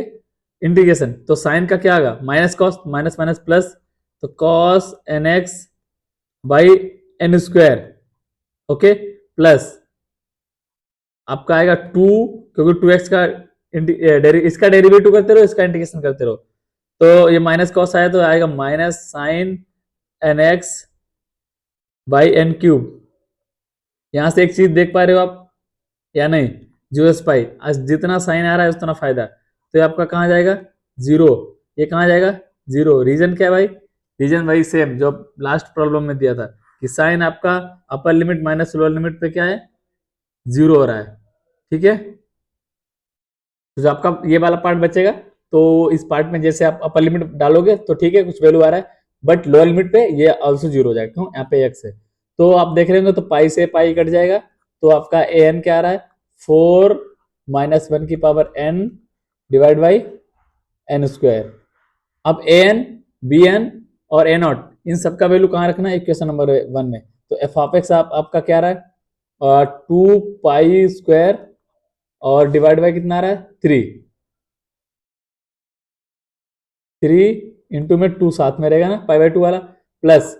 इंटीग्रेशन, तो साइन का क्या आएगा, minus cos, minus minus plus, तो cos N x by N square, okay, plus आपका आएगा 2, क्योंकि 2x का इसका डेरिवेटिव करते रहो, इसका इंटीग्रेशन करते रहो, तो ये माइनस कॉस आया तो आएगा minus sine N x by n cube. यहां से एक चीज देख पा रहे हो आप या नहीं, जीरो पाई, आज जितना साइन आ रहा है उतना फायदा, तो ये आपका कहाँ जाएगा, जीरो, ये कहाँ जाएगा, जीरो। रीजन क्या है भाई, रीजन वही सेम जो लास्ट प्रॉब्लम में दिया था कि साइन आपका अपर लिमिट माइनस लोअर लिमिट पे क्या है, जीरो हो रहा है, ठीक है। तो जो आपका ये वाला पार्ट बचेगा, तो इस पार्ट में जैसे आप अपर लिमिट डालोगे तो ठीक है कुछ वैल्यू आ रहा है, बट लोअर लिमिट पे ये ऑल्सो जीरो हो जाएगा, क्यों, यहाँ पे एक्स है। तो आप देख रहे होंगे तो पाई से पाई कट जाएगा, तो आपका ए एन क्या आ रहा है, 4 - 1 की power n divide by N square. अब ए एन, बी एन और ए नॉट, इन सबका वैल्यू कहाँ रखना है, इक्वेशन नंबर 1 में। तो एफ ऑफ एक्स आपका क्या रहा है, 2 पाई स्क्वायर और डिवाइड बाई कितना आ रहा है, 3 इंटू में 2 साथ में रहेगा ना, पाई/2 वाला, प्लस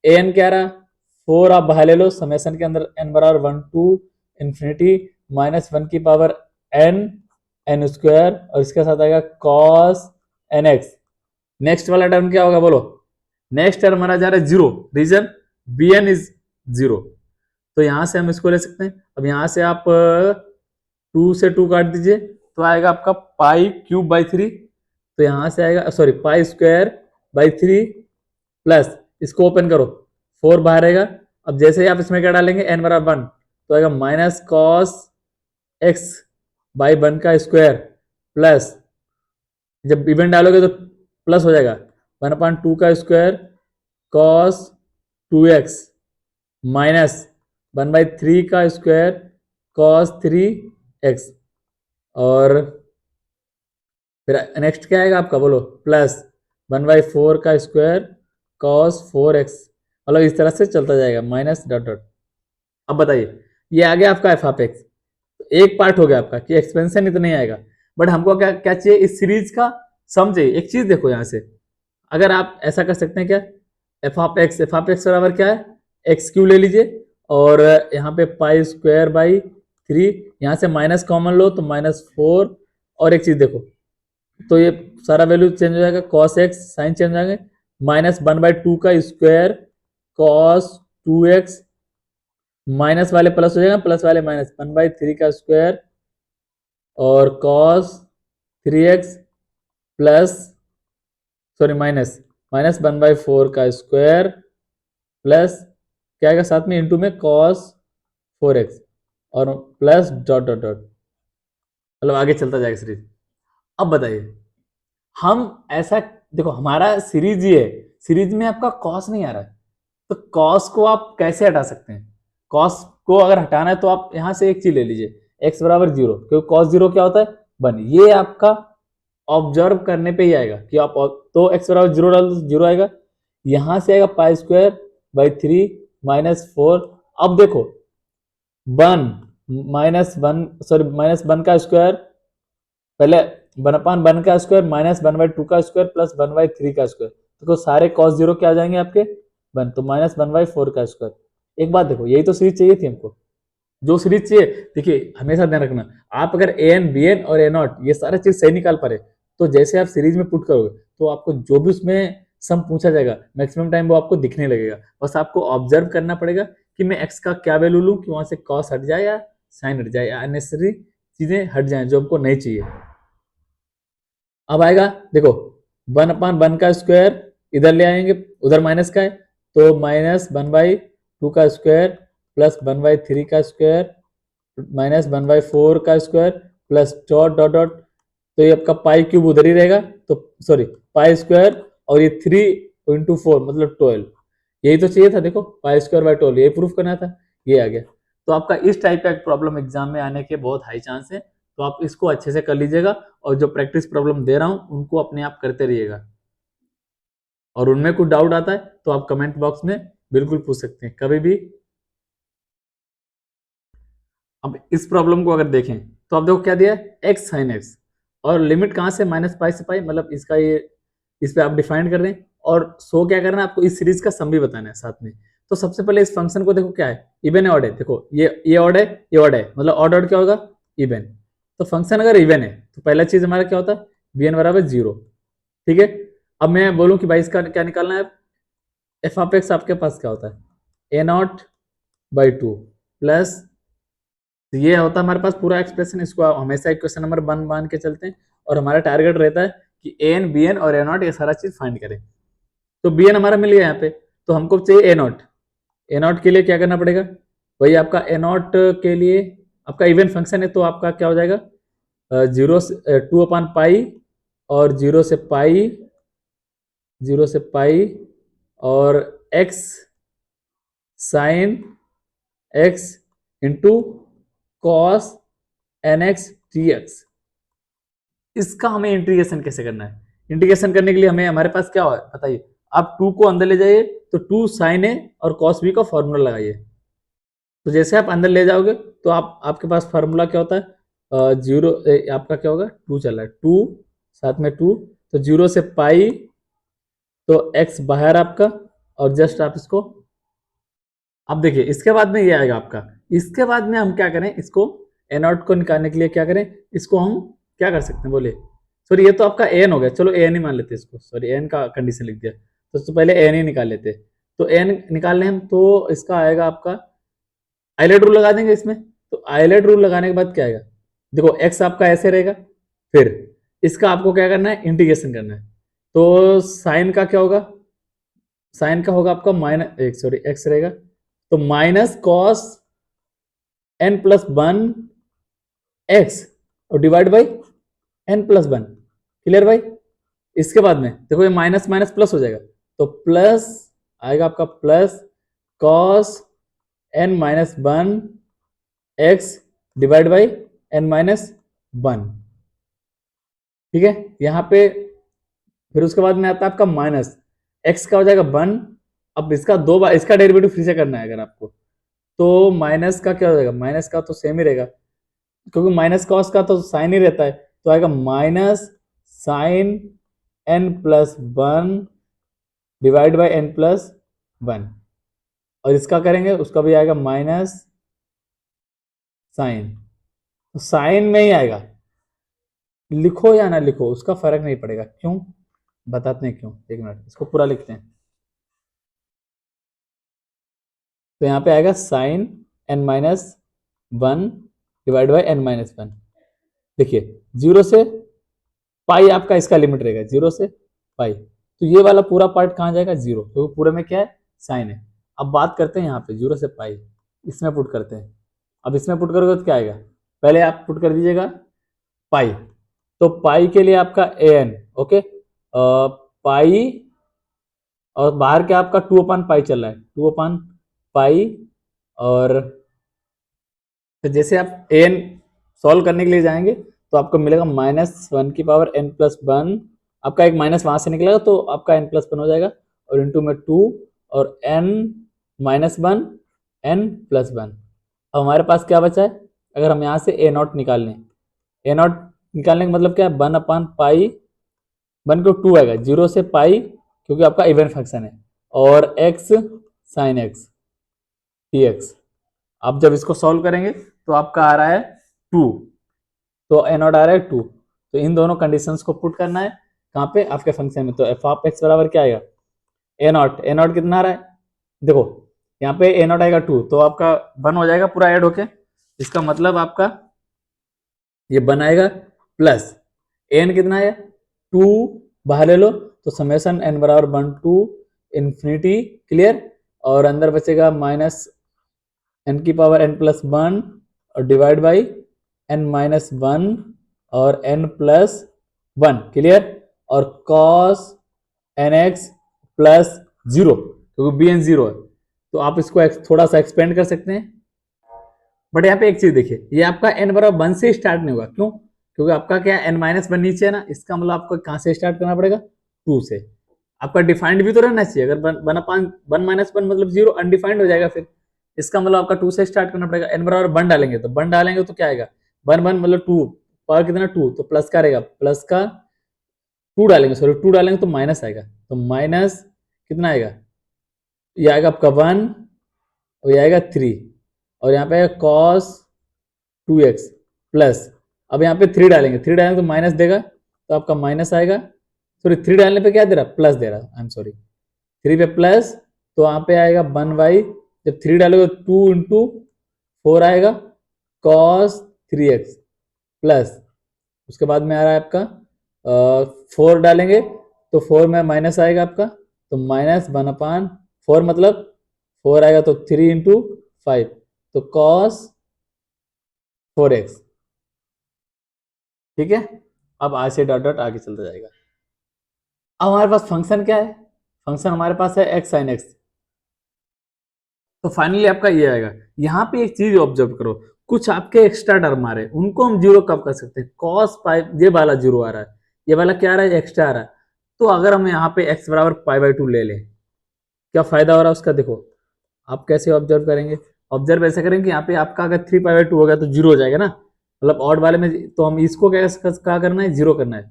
ए एन क्या रहा, 4 आप बाहर ले लो, समेसन के अंदर n बराबर 1 टू इन्फिनिटी -1 की पावर n एन स्क्वायर, और इसके साथ आएगा कॉस एन एक्स। नेक्स्ट वाला टर्म क्या होगा बोलो, नेक्स्ट टर्म हमारा जा रहा है zero, reason b n is zero, तो यहां से हम इसको ले सकते हैं। अब यहां से आप 2 से 2 काट दीजिए, तो आएगा आपका पाई³ बाई 3, तो यहां से आएगा, सॉरी, पाई² बाई 3 प्लस, इसको ओपन करो, 4 बाहर रहेगा। अब जैसे ही आप इसमें क्या डालेंगे, n बराबर 1, तो आएगा माइनस कॉस एक्स बाई 1 का स्क्वायर, प्लस जब इवेंट डालोगे तो प्लस हो जाएगा 1/2 का स्क्वायर कॉस 2x माइनस 1/3 का स्क्वायर कॉस 3x, और फिर नेक्स्ट क्या आएगा आपका बोलो, प्लस 1/4 का स्क्वायर कॉस 4x, मतलब इस तरह से चलता जाएगा, माइनस डॉट डॉट। अब बताइए, ये आ गया आपका एफ ऑफ एक्स, एक पार्ट हो गया आपका कि एक्सपेंशन इतना ही आएगा, बट हमको क्या क्या चाहिए, इस सीरीज का सम चाहिए। एक चीज देखो यहाँ से, अगर आप ऐसा कर सकते हैं क्या, एफ ऑफ एक्स बराबर क्या है, एक्स क्यू ले लीजिए, और यहाँ पे पाई² बाई 3, यहाँ से माइनस कॉमन लो तो -4, और एक चीज देखो, तो ये सारा वैल्यू चेंज हो जाएगा, कॉस एक्स साइन चेंज हो जाएंगे, -1/2 का स्क्वायर कॉस 2x, माइनस वाले प्लस हो जाएगा, प्लस वाले माइनस, 1/3 का स्क्वायर और cos 3x plus, sorry, minus minus 1/4 का स्क्वायर प्लस क्या आएगा साथ में, इंटू में कॉस 4x, और प्लस डॉट डॉट डॉट, मतलब आगे चलता जाएगा सीरीज। अब बताइए, हम ऐसा देखो, हमारा सीरीज ये है, सीरीज में आपका कॉस नहीं आ रहा है, तो कॉस को आप कैसे हटा सकते हैं, कॉस को अगर हटाना है तो आप यहां से एक चीज ले लीजिए, x बराबर 0, क्योंकि कॉस 0 क्या होता है, 1, ये आपका ऑब्जर्व करने पे ही आएगा कि आप, तो x बराबर 0 डाल दो, 0 आएगा, यहां से आएगा पाई² बाई 3 -4। अब देखो 1 सॉरी -1 का स्क्वायर, पहले 1/1 का स्क्वायर माइनस 1/2 का स्क्वायर प्लस 1/3 का स्क्वायर, देखो सारे cos 0 क्या आ जाएंगे आपके 1, तो -1/4 का स्क्वायर। एक बात देखो, यही तो सीरीज चाहिए थी हमको, जो सीरीज चाहिए, देखिए हमेशा ध्यान रखना, आप अगर ए एन बी एन और ए नॉट ये सारे चीज सही निकाल पा रहे, तो जैसे आप सीरीज में पुट करोगे तो आपको जो भी उसमें सम पूछा जाएगा मैक्सिमम टाइम वो आपको दिखने लगेगा, बस आपको ऑब्जर्व करना पड़ेगा कि मैं एक्स का क्या वैल्यू लूँ कि वहां से कॉस हट जाए या साइन हट जाए या अननेसेसरी चीजें हट जाए जो हमको नहीं चाहिए। अब आएगा देखो 1/1 का स्क्वायर इधर ले आएंगे, उधर माइनस का है, तो -1/2 का स्क्वायर प्लस 1/3 का स्क्वायर -1/4 का square plus dot dot dot, तो ये आपका पाई क्यूब उधर ही रहेगा, तो सॉरी पाई स्क्वायर, और ये 3 × 4 मतलब 12, यही तो चाहिए था। देखो पाई स्क्वायर बाय 12 यही प्रूफ करना था, ये आ गया। तो आपका इस टाइप का प्रॉब्लम एग्जाम में आने के बहुत हाई चांस है, तो आप इसको अच्छे से कर लीजिएगा, और जो प्रैक्टिस प्रॉब्लम दे रहा हूं उनको अपने आप करते रहिएगा, और उनमें कुछ डाउट आता है तो आप कमेंट बॉक्स में बिल्कुल पूछ सकते हैं कभी भी। अब इस प्रॉब्लम को अगर देखें तो आप देखो क्या दिया है, एक्स साइन एक्स, और लिमिट कहां से, माइनस पाई से पाई, मतलब इसका ये इस पे आप डिफाइन कर रहे हैं, और सो क्या करना है आपको, इस सीरीज का सम भी बताना है साथ में। तो सबसे पहले इस फंक्शन को देखो क्या है, इवन है ऑड है, देखो ये ऑड है, ये ऑड है, मतलब ऑड ऑड क्या होगा, इवन। तो फंक्शन अगर इवन है तो पहला चीज हमारा क्या होता है, बी एन बराबर 0, ठीक है। अब मैं बोलूं कि भाई इसका क्या निकालना है, एफ ऑफ एक्स आपके पास क्या होता है, a0/2 प्लस, तो ये होता है हमारे पास पूरा एक्सप्रेशन, इसको आप हमेशा इक्वेशन नंबर 1 मान के चलते हैं, और हमारा टारगेट रहता है कि ए एन बी एन और ए नॉट ये सारा चीज फाइंड करें। तो बी एन हमारा मिल गया यहाँ पे, तो हमको चाहिए ए नॉट। ए नॉट के लिए क्या करना पड़ेगा, वही आपका ए नॉट के लिए आपका इवन फंक्शन है, तो आपका क्या हो जाएगा, 2/पाई, और 0 से पाई और x sine x into cos N x t x. इसका हमें इंटीग्रेशन कैसे करना है, इंटीग्रेशन करने के लिए हमें हमारे पास क्या हो बताइए, आप 2 को अंदर ले जाइए, तो 2 साइन ए और कॉस बी का फॉर्मूला लगाइए। तो जैसे आप अंदर ले जाओगे तो आपके पास फार्मूला क्या होता है, जीरो, आपका क्या होगा, 2 चल रहा है, 2 साथ में 2, तो 0 से पाई, तो x बाहर आपका, और जस्ट आप इसको, अब देखिए इसके बाद में ये आएगा आपका, इसके बाद में हम क्या करें, इसको ए नॉट को निकालने के लिए क्या करें, इसको हम क्या कर सकते हैं बोले, सॉरी ये तो आपका एन हो गया, चलो एन ही मान लेते हैं इसको, सॉरी एन का कंडीशन लिख दिया, तो उससे पहले एन ही निकाल लेते, तो एन निकाल लें हम, तो इसका आएगा आपका, आइलेट रूल लगा देंगे इसमें, तो आइलेट रूल लगाने के बाद क्या आएगा, देखो एक्स आपका ऐसे रहेगा, फिर इसका आपको क्या करना है, इंटीग्रेशन करना है, तो साइन का क्या होगा, साइन का होगा आपका माइनस एक, सॉरी एक्स रहेगा, तो minus cos n plus 1 x, और divide by n plus 1, clear भाई। इसके बाद में देखो ये माइनस माइनस प्लस हो जाएगा, तो प्लस आएगा आपका plus cos n minus 1 x divide by n minus 1, ठीक है। यहाँ पे फिर उसके बाद में आता है आपका माइनस एक्स का हो जाएगा 1, अब इसका 2 बार इसका डेरिवेटिव फिर से करना है अगर आपको, तो माइनस का क्या हो जाएगा, माइनस का तो सेम ही रहेगा, क्योंकि माइनस कॉस का तो साइन ही रहता है, तो आएगा minus sine n plus 1 divide by n plus 1, और इसका करेंगे उसका भी आएगा माइनस साइन, तो साइन में ही आएगा, लिखो या ना लिखो उसका फर्क नहीं पड़ेगा, क्यों बताते हैं क्यों, एक मिनट इसको पूरा लिखते हैं। तो यहाँ पे आएगा sine n minus 1 divide by n minus 1, देखिए 0 से पाई आपका इसका लिमिट रहेगा, 0 से पाई, तो ये वाला पूरा पार्ट कहाँ जाएगा, 0, क्योंकि पूरे में क्या है, साइन है। अब बात करते हैं यहाँ पे 0 से पाई, इसमें पुट करते हैं, अब इसमें पुट करोगे तो क्या आएगा, पहले आप पुट कर दीजिएगा पाई, तो पाई के लिए आपका ए एन, ओके, पाई, और बाहर क्या आपका 2/पाई चल रहा है, 2/पाई, और तो जैसे आप एन सॉल्व करने के लिए जाएंगे तो आपको मिलेगा -1n+1, आपका एक माइनस वहां से निकलेगा तो आपका n+1 हो जाएगा, और इंटू में 2 और n-1 n+1। अब हमारे पास क्या बचा है, अगर हम यहाँ से ए नॉट निकाल लें, ए नॉट निकालने का मतलब क्या है, 1/पाई, 1 को 2 आएगा, 0 से पाई, क्योंकि आपका इवन फंक्शन है, और x sine x t x. आप जब इसको सॉल्व करेंगे तो आपका आ रहा है 2, तो ए नॉट आ रहा है 2, तो इन दोनों कंडीशंस को पुट करना है कहाँ पे, आपके फंक्शन में, तो एफ ऑफ एक्स बराबर क्या आएगा, ए नॉट कितना आ रहा है, देखो यहाँ पे ए नॉट आएगा 2, तो आपका 1 हो जाएगा पूरा ऐड होके, इसका मतलब आपका ये 1 आएगा, प्लस एन कितना है 2, बाहर ले लो, तो समेसन एन बराबर 1 टू इन्फिनिटी, क्लियर, और अंदर बचेगा माइनस n की पावर n+1 और डिवाइड बाई n-1 और n+1, क्लियर, और cos nx प्लस 0, क्योंकि बी एन 0 है तो आप इसको थोड़ा सा एक्सपेंड कर सकते हैं। बट यहाँ पे एक चीज देखिए, ये आपका n बराबर 1 से स्टार्ट नहीं होगा, क्यों? क्योंकि आपका क्या है, n-1 नीचे है ना, इसका मतलब आपको कहां से स्टार्ट करना पड़ेगा, 2 से। आपका डिफाइंड भी तो रहना चाहिए, अगर 1/1 मतलब 0 अनडिफाइंड हो जाएगा, फिर इसका मतलब आपका 2 से स्टार्ट करना पड़ेगा। n बराबर 1 डालेंगे तो 1 डालेंगे तो क्या आएगा, 1 मतलब 2, पावर कितना 2, तो प्लस का रहेगा, प्लस का 2 डालेंगे, सॉरी 2 डालेंगे तो माइनस आएगा, तो माइनस कितना आएगा, ये आएगा आपका 1 और ये आएगा 3, और यहाँ पे cos 2x प्लस, अब यहाँ पे 3 डालेंगे, 3 डालेंगे तो माइनस देगा, तो आपका माइनस आएगा, सॉरी 3 डालने पे क्या दे रहा, प्लस दे रहा, आई एम सॉरी, 3 पे प्लस, तो यहाँ पे आएगा 1/, जब 3 डालोगे 2 इंटू 4 आएगा cos 3x प्लस, उसके बाद में आ रहा है आपका 4 डालेंगे तो 4 में माइनस आएगा आपका, तो -1/4 मतलब 4 आएगा तो 3 इंटू 5, तो cos 4x, ठीक है। अब आज से डॉट डॉट आगे चलता जाएगा। अब हमारे पास फंक्शन क्या है, फंक्शन हमारे पास है x sin x, तो फाइनली आपका ये आएगा। यहाँ पे एक चीज ऑब्जर्व करो, कुछ आपके एक्स्ट्रा टर्म आ रहे हैं, उनको हम जीरो कब कर सकते हैं, cos पाई, ये वाला जीरो आ रहा है, ये वाला क्या आ रहा है, एक्स्ट्रा आ रहा है, तो अगर हम यहाँ पे x बराबर π/2 ले लें, क्या फायदा हो रहा है उसका, देखो आप कैसे ऑब्जर्व करेंगे, ऑब्जर्व ऐसे करेंगे कि यहाँ पे आपका अगर 3π/2 हो गया तो जीरो हो जाएगा ना, मतलब ऑड वाले में, तो हम इसको क्या करना है, जीरो करना है,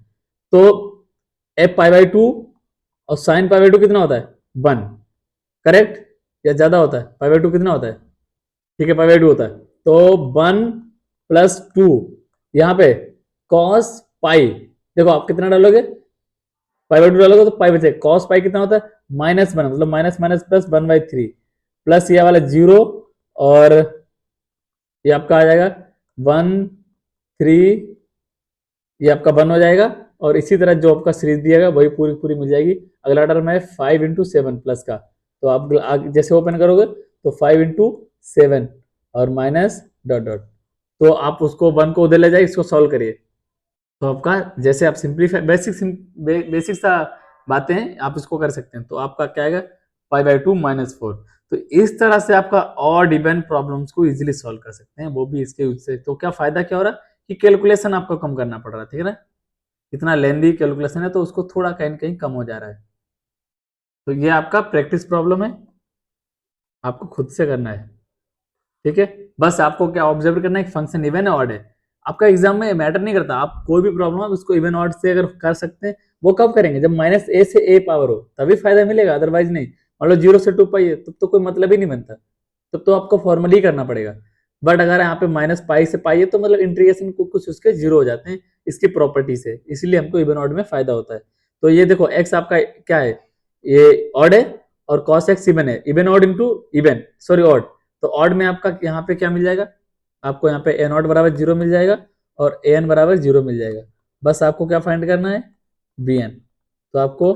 तो f π/2 और sin π/2 कितना होता है, 1, करेक्ट, या ज्यादा होता है, π/2 कितना होता है, ठीक है π/2 होता है, तो 1 + 2, यहाँ पे cos पाई, देखो आप कितना डालोगे, π/2 डालोगे तो पाई बचेगा, cos पाई कितना होता है, -1, मतलब माइनस माइनस प्लस 1/3 प्लस ये वाला 0, और ये आपका आ जाएगा 1 3, ये आपका 1 हो जाएगा, और इसी तरह जो आपका सीरीज दिएगा वही पूरी पूरी मिल जाएगी। अगला टर्म है 5 × 7 प्लस का, तो आप जैसे ओपन करोगे तो 5 × 7 और माइनस डॉट डॉट, तो आप उसको 1 को उधर ले जाए, इसको सॉल्व करिए, तो आपका जैसे आप सिंप्लीफाई बेसिक सा बातें हैं आप इसको कर सकते हैं, तो आपका क्या आएगा, π/2 -4, तो इस तरह से आपका ऑड इवन प्रॉब्लम्स को इजीली सॉल्व कर सकते हैं, वो भी इसके यूज से। तो क्या फायदा क्या हो रहा है कि कैलकुलेशन आपको कम करना पड़ रहा है, ठीक है ना, इतना लेंदी कैलकुलेशन है तो उसको थोड़ा कहीं ना कहीं कम हो जा रहा है। तो ये आपका प्रैक्टिस प्रॉब्लम है, आपको खुद से करना है, ठीक है। बस आपको क्या ऑब्जर्व करना है कि फंक्शन इवन है ऑड है, आपका एग्जाम में मैटर नहीं करता, आप कोई भी प्रॉब्लम है उसको इवन ऑड से अगर कर सकते हैं, वो कब करेंगे, जब -a से a पावर हो तभी फायदा मिलेगा, अदरवाइज नहीं। मान लो 0 से 2 पाई है तब तो कोई मतलब ही नहीं बनता, तब तो आपको फॉर्मली करना पड़ेगा। बट अगर यहाँ पे -π से पाई है तो मतलब इंटीग्रेशन को कुछ उसके जीरो हो जाते हैं इसकी प्रॉपर्टी से, इसलिए हमको इवन ऑड में फायदा होता है। तो ये देखो x आपका क्या है, ये ऑड है, और cos x इवन है, even odd into even, sorry odd, तो ऑड में आपका यहाँ पे क्या मिल जाएगा, आपको यहाँ पे a नॉट बराबर 0 मिल जाएगा और an बराबर 0 मिल जाएगा। बस आपको क्या फाइंड करना है, bn, तो आपको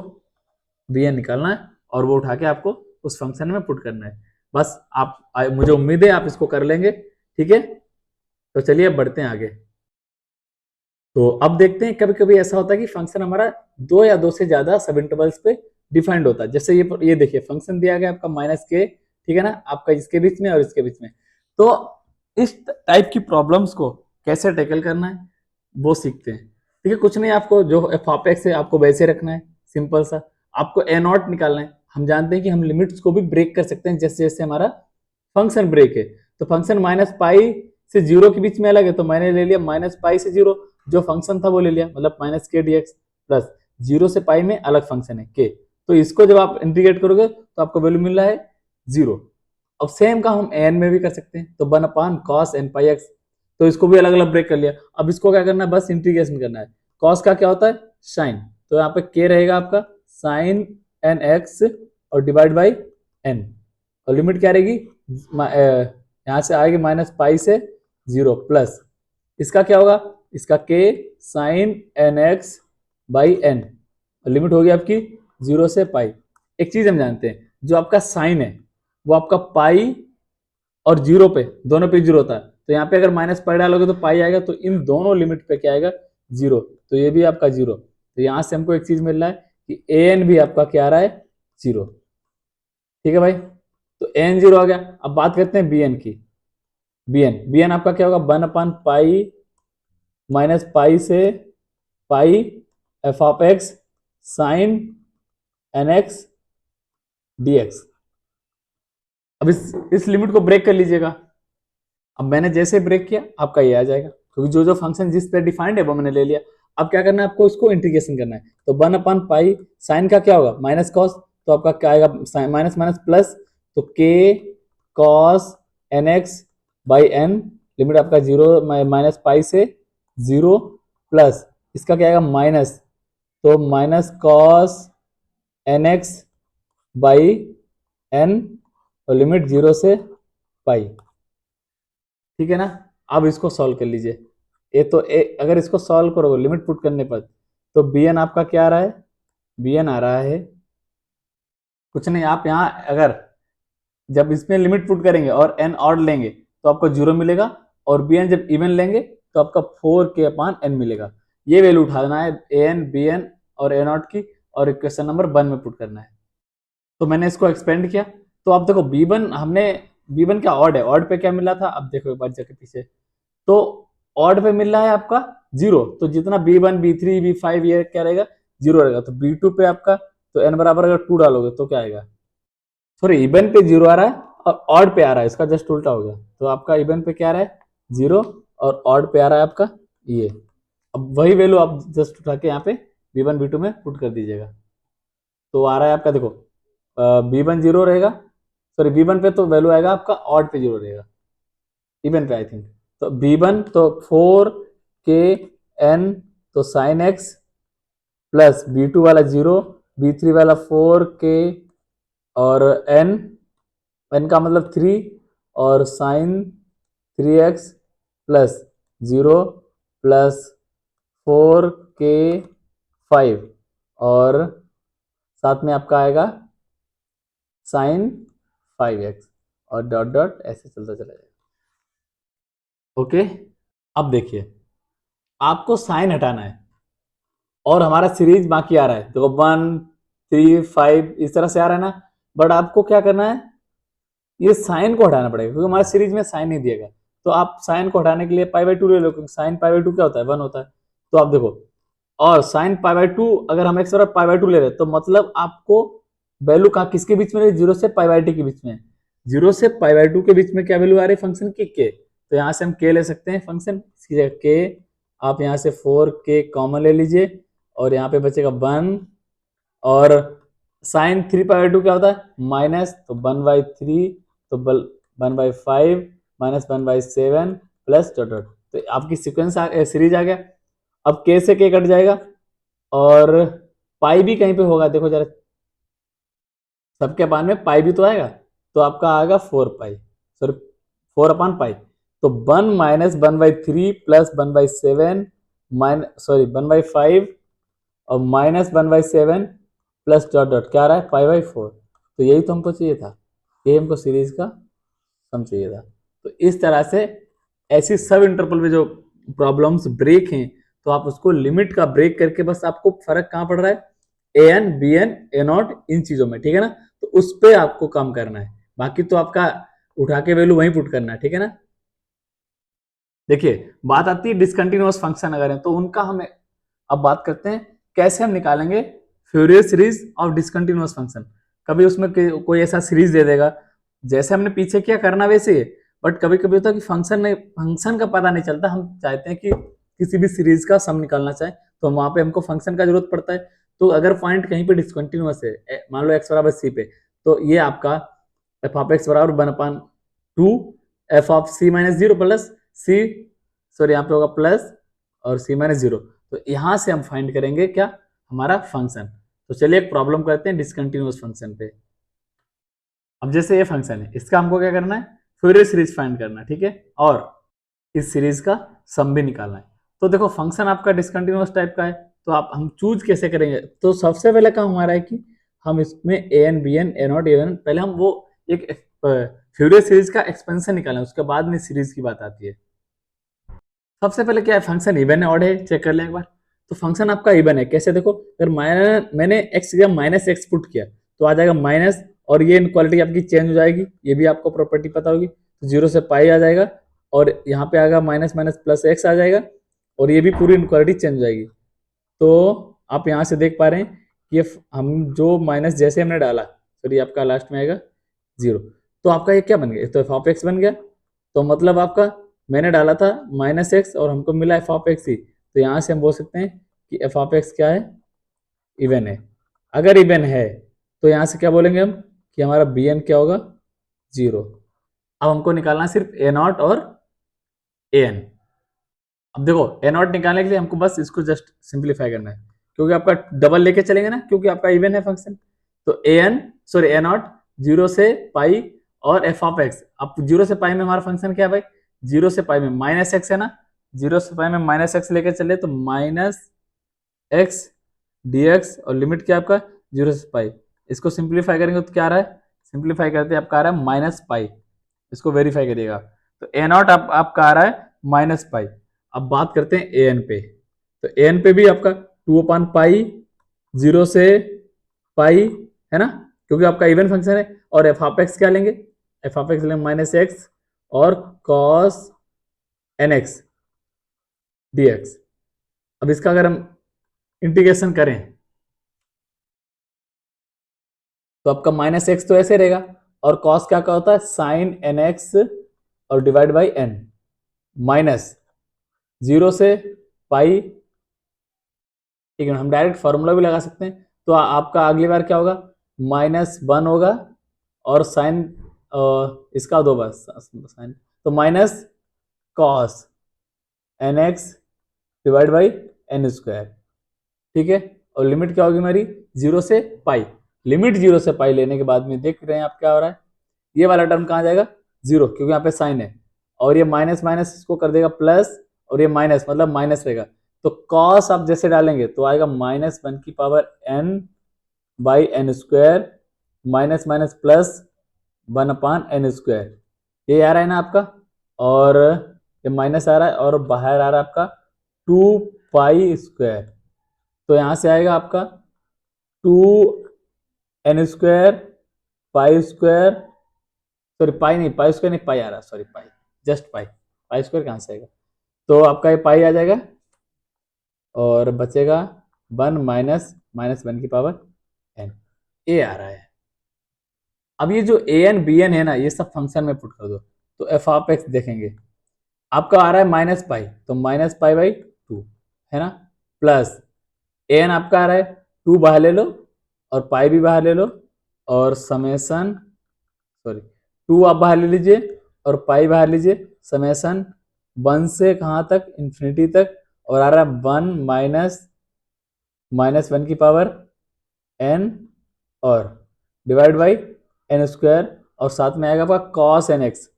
bn निकालना है और वो उठा के आपको उस फंक्शन में पुट करना है। बस आप, मुझे उम्मीद है आप इसको कर लेंगे, ठीक है। तो चलिए अब बढ़ते हैं आगे। तो अब देखते हैं, कभी कभी ऐसा होता है कि फंक्शन हमारा 2 या 2 से ज्यादा सब इंटरवल्स पे डिफाइंड होता है, जैसे ये देखिए फंक्शन दिया गया आपका -k, ठीक है ना, आपका इसके बीच में और इसके बीच में। तो इस टाइप की प्रॉब्लम्स को कैसे टैकल करना है वो सीखते हैं, ठीक है। कुछ नहीं, आपको जो f ऑफ x है आपको वैसे रखना है, सिंपल सा। आपको a नॉट निकालना है, हम जानते हैं कि हम लिमिट्स को भी ब्रेक कर सकते हैं जैसे जैसे हमारा फंक्शन ब्रेक है। तो फंक्शन -π से 0 के बीच में अलग है, तो मैंने ले लिया -π से 0, जो फंक्शन था वो ले लिया, मतलब -k dx, प्लस 0 से पाई में अलग फंक्शन है k, तो इसको जब आप इंटीग्रेट करोगे तो आपको वैल्यू मिल रहा है 0। अब सेम का हम n में भी कर सकते हैं, तो 1/cos nπx, तो इसको भी अलग अलग ब्रेक कर लिया। अब इसको क्या करना है, बस इंटीग्रेशन करना है। cos का क्या होता है, साइन, तो यहाँ पे k रहेगा आपका साइन nx और डिवाइड बाई n, और लिमिट क्या रहेगी, यहाँ से आएगी -π से 0 प्लस, इसका क्या होगा, इसका k sine nx by n, और लिमिट होगी आपकी 0 से पाई। एक चीज हम जानते हैं, जो आपका साइन है वो आपका पाई और 0 पे, दोनों पे 0 होता है, तो यहाँ पे अगर माइनस पाई डालोगे तो पाई आएगा, तो इन दोनों लिमिट पे क्या आएगा, 0, तो ये भी आपका 0। तो यहाँ से हमको एक चीज मिल रहा है कि ए एन भी आपका क्या आ रहा है, 0। ठीक है भाई, तो ए एन 0 आ गया। अब बात करते हैं बी एन की। बी एन आपका क्या होगा, 1/पाई माइनस पाई से pi F of x sine N x D x. अब इस लिमिट को ब्रेक कर लीजिएगा। अब मैंने जैसे ब्रेक किया आपका ये आ जाएगा, क्योंकि जो जो फंक्शन जिस पे डिफाइंड है वो मैंने ले लिया। अब क्या करना है आपको, इसको इंटीग्रेशन करना है। तो 1/पाई साइन का क्या होगा, माइनस कॉस, तो आपका क्या आएगा, माइनस माइनस प्लस, तो k cos N x by n, limit आपका 0 माइनस पाई से 0, प्लस इसका क्या आएगा माइनस, तो minus cos N x by n, और लिमिट 0 से पाई। ठीक है ना। अब इसको सॉल्व कर लीजिए। अगर इसको सॉल्व करोगे लिमिट पुट करने पर, तो बी एन आपका क्या आ रहा है, बी एन आ रहा है कुछ नहीं, आप यहाँ अगर जब इसमें लिमिट पुट करेंगे और एन ऑड लेंगे तो आपको 0 मिलेगा, और बी एन जब इवन लेंगे तो आपका 4k/n मिलेगा। ये वैल्यू उठाना है ए एन, बी एन और ए नॉट की, और इक्वेशन नंबर 1 में पुट करना है। तो मैंने इसको एक्सपेंड किया, तो आप देखो बी वन क्या ऑड है, ऑड पे क्या मिला था, अब देखो एक बार जाके पीछे, तो ऑड पे मिल रहा है आपका 0, तो जितना b1 b3 b5 ये क्या रहेगा, 0 रहेगा। तो b2 पे आपका, तो n बराबर अगर 2 डालोगे तो क्या आएगा, सॉरी इवन पे 0 आ रहा है और ऑड पे आ रहा है, इसका जस्ट उल्टा हो गया। तो आपका इवन पे क्या आ रहा है 0, और ऑड पे आ रहा है आपका ये। अब वही वैल्यू आप जस्ट उठा के यहाँ पे b1 b2 में पुट कर दीजिएगा, तो आ रहा है आपका देखो b1 0 रहेगा, सॉरी b1 पे तो वैल्यू आएगा आपका ऑड पे 0 रहेगा, इवन पे आई थिंक। तो b1 तो 4k/n, तो साइन एक्स, प्लस b2 वाला 0, b3 वाला 4k और n का मतलब 3, और sign 3x plus 0 plus 4k5, और साथ में आपका आएगा साइन 5x, और डॉट डॉट ऐसे चलता चला जाएगा। ओके, अब देखिए आपको साइन हटाना है, और हमारा सीरीज बाकी आ रहा है, देखो 1 3 5 इस तरह से आ रहा है ना, बट आपको क्या करना है, ये साइन को हटाना पड़ेगा, क्योंकि हमारे सीरीज में साइन नहीं दिएगा। तो आप साइन को हटाने के लिए π/2 ले लो, क्योंकि साइन π/2 क्या होता है, 1 होता है। तो आप देखो, और साइन π/2 अगर हम x बराबर π/2 ले रहे हैं, तो मतलब आपको वैल्यू कहाँ किसके बीच में, 0 से π/2 के बीच में, 0 से π/2 के बीच में क्या वैल्यू आ रही है फंक्शन की, के। तो यहाँ से हम के ले सकते हैं फंक्शन, इसकी जगह के, आप यहाँ से 4k कॉमन ले लीजिए, और यहाँ पे बचेगा 1, और साइन 3π/2 क्या होता है माइनस, तो 1/3, तो 1/5 माइनस 1/7 प्लस डॉट डॉट, तो आपकी सीक्वेंस सीरीज आ गया। अब के से के कट जाएगा, और पाई भी कहीं पे होगा, देखो जरा सबके पान में पाई भी तो आएगा, तो आपका आएगा 4 पाई, सॉरी 4/पाई, तो 1 माइनस 1/3 प्लस 1/7 माइनस सॉरी 1/5 और माइनस 1/7 प्लस डॉट डॉट क्या आ रहा है 5/4। तो यही तो हमको चाहिए था, ये हमको सीरीज का सम चाहिए था। तो इस तरह से ऐसी सब इंटरवल में जो प्रॉब्लम्स ब्रेक हैं, तो आप उसको लिमिट का ब्रेक करके, बस आपको फर्क कहाँ पड़ रहा है, a N B n a not इन चीजों में, ठीक है ना। तो उस पर आपको काम करना है, बाकी तो आपका उठा के वैल्यू वहीं पुट करना है, ठीक है ना। देखिए बात आती है डिसकंटिन्यूअस फंक्शन अगर है, तो उनका हमें अब बात करते हैं कैसे हम निकालेंगे Fourier series of discontinuous function. कभी उसमें कोई ऐसा सीरीज दे देगा, जैसे हमने पीछे किया करना वैसे ही, बट कभी कभी होता है कि फंक्शन का पता नहीं चलता, हम चाहते हैं कि किसी भी सीरीज का सम निकालना चाहे, तो वहां पे हमको फंक्शन का जरूरत पड़ता है। तो अगर पॉइंट कहीं पे डिसकंटिन्यूअस है, मान लो x बराबर सी पे, तो ये आपका एफ ऑफ एक्स बराबर 1/2 f of c minus 0 plus c, sorry यहाँ पे होगा प्लस और सी माइनस 0। तो यहां से हम फाइंड करेंगे क्या, हमारा फंक्शन। तो चलिए एक प्रॉब्लम करते हैं डिसकंटिन्यूअस फंक्शन पे। अब जैसे ये फंक्शन है, इसका हमको क्या करना है, फ्यूरियर सीरीज फाइंड करना है, ठीक है, और इस सीरीज का सम भी निकालना है। तो देखो फंक्शन आपका डिसकंटिन्यूअस टाइप का है, तो आप हम चूज कैसे करेंगे, तो सबसे पहले काम हमारा है कि हम इसमें a N B n a not a n, पहले हम वो एक फ्यूरियर सीरीज का एक्सपेंशन निकालना है, उसके बाद में सीरीज की बात आती है। सबसे पहले क्या है, फंक्शन इवन है ऑड है, चेक कर लें एक बार। तो फंक्शन आपका इवन है, कैसे देखो, अगर मैंने एक्स या माइनस एक्स पुट किया तो आ जाएगा माइनस, और ये इनक्वालिटी आपकी चेंज हो जाएगी, ये भी आपको प्रॉपर्टी पता होगी। तो 0 से पाई आ जाएगा, और यहाँ पे आएगा माइनस माइनस प्लस एक्स आ जाएगा, और ये भी पूरी इनक्वालिटी चेंज हो जाएगी। तो आप यहाँ से देख पा रहे हैं कि हम जो माइनस जैसे हमने डाला, सॉरी आपका लास्ट में आएगा 0, तो आपका ये क्या बन गया, तो एफ ऑफ एक्स बन गया। तो मतलब आपका मैंने डाला था माइनस एक्स और हमको मिला एफ ऑफ एक्स ही, तो यहाँ से हम बोल सकते हैं कि एफ ऑफ एक्स क्या है, इवन है। अगर इवन है तो यहाँ से क्या बोलेंगे हम कि हमारा बी एन क्या होगा, 0। अब हमको निकालना सिर्फ ए नॉट और ए एन। अब देखो ए नॉट निकालने के लिए हमको बस इसको जस्ट सिंप्लीफाई करना है, क्योंकि आपका डबल लेके चलेंगे ना, क्योंकि आपका इवन है फंक्शन। तो ए एन सॉरी ए नॉट 0 से पाई और एफ ऑफ एक्स। अब 0 से पाई में हमारा फंक्शन क्या है भाई, 0 से पाई में माइनस एक्स है ना, 0 से पाई में माइनस एक्स लेके चले तो माइनस एक्स डी एक्स, और लिमिट क्या है आपका 0 से पाई। इसको सिंप्लीफाई करेंगे तो क्या आ रहा है, सिंप्लीफाई करते आपका आ रहा है माइनस पाई। इसको वेरीफाई करिएगा। तो ए नॉट आपका आ रहा है माइनस पाई। अब बात करते हैं ए एन पे। तो ए एन पे भी आपका 2/पाई 0 से पाई है ना, क्योंकि आपका इवन फंक्शन है। और एफ ऑफ एक्स क्या लेंगे, एफ ऑफ एक्स लेंगे माइनस एक्स और cos N x D x. अब इसका अगर हम इंटीग्रेशन करें तो आपका माइनस एक्स तो ऐसे रहेगा, और कॉस क्या क्या होता है, साइन एन एक्स और डिवाइड बाई एन, माइनस 0 से पाई। ठीक है, हम डायरेक्ट फॉर्मूला भी लगा सकते हैं। तो आपका अगली बार क्या होगा, -1 होगा, और साइन इसका दो बस साइन, तो minus cos N x divide by N square. ठीक है, और लिमिट क्या होगी हमारी 0 से पाई। लिमिट 0 से पाई लेने के बाद में देख रहे हैं आप क्या हो रहा है, ये वाला टर्म कहाँ जाएगा 0, क्योंकि यहाँ पे साइन है, और ये माइनस माइनस इसको कर देगा प्लस, और ये माइनस मतलब माइनस रहेगा। तो कॉस आप जैसे डालेंगे तो आएगा -1 की power n by N square, minus minus plus 1/n square. ये आ रहा है ना आपका, और ये माइनस आ रहा है, और बाहर आ रहा है आपका 2 पाई स्क्वायर। तो यहाँ से आएगा आपका 2n square pi square, sorry पाई नहीं, पाई स्क्वायर नहीं, पाई आ रहा, सॉरी पाई, जस्ट पाई, पाई स्क्वायर कहाँ से आएगा। तो आपका ये पाई आ जाएगा, और बचेगा 1 -1 की पावर n, ए आ रहा है। अब ये जो ए एन बी एन है ना, ये सब फंक्शन में पुट कर दो, तो एफ ऑफ एक्स देखेंगे आपका आ रहा है -पाई, तो -पाई/2 है ना, प्लस ए एन आपका आ रहा है 2 बाहर ले लो, और पाई भी बाहर ले लो, और समेसन, सॉरी 2 आप बाहर ले लीजिए और पाई बाहर लीजिए, समेसन 1 से कहाँ तक, इंफिनिटी तक, और आ रहा है 1 -1 की पावर n, और डिवाइड बाई एन स्क्वायर, और साथ में आएगा आपका cos N X,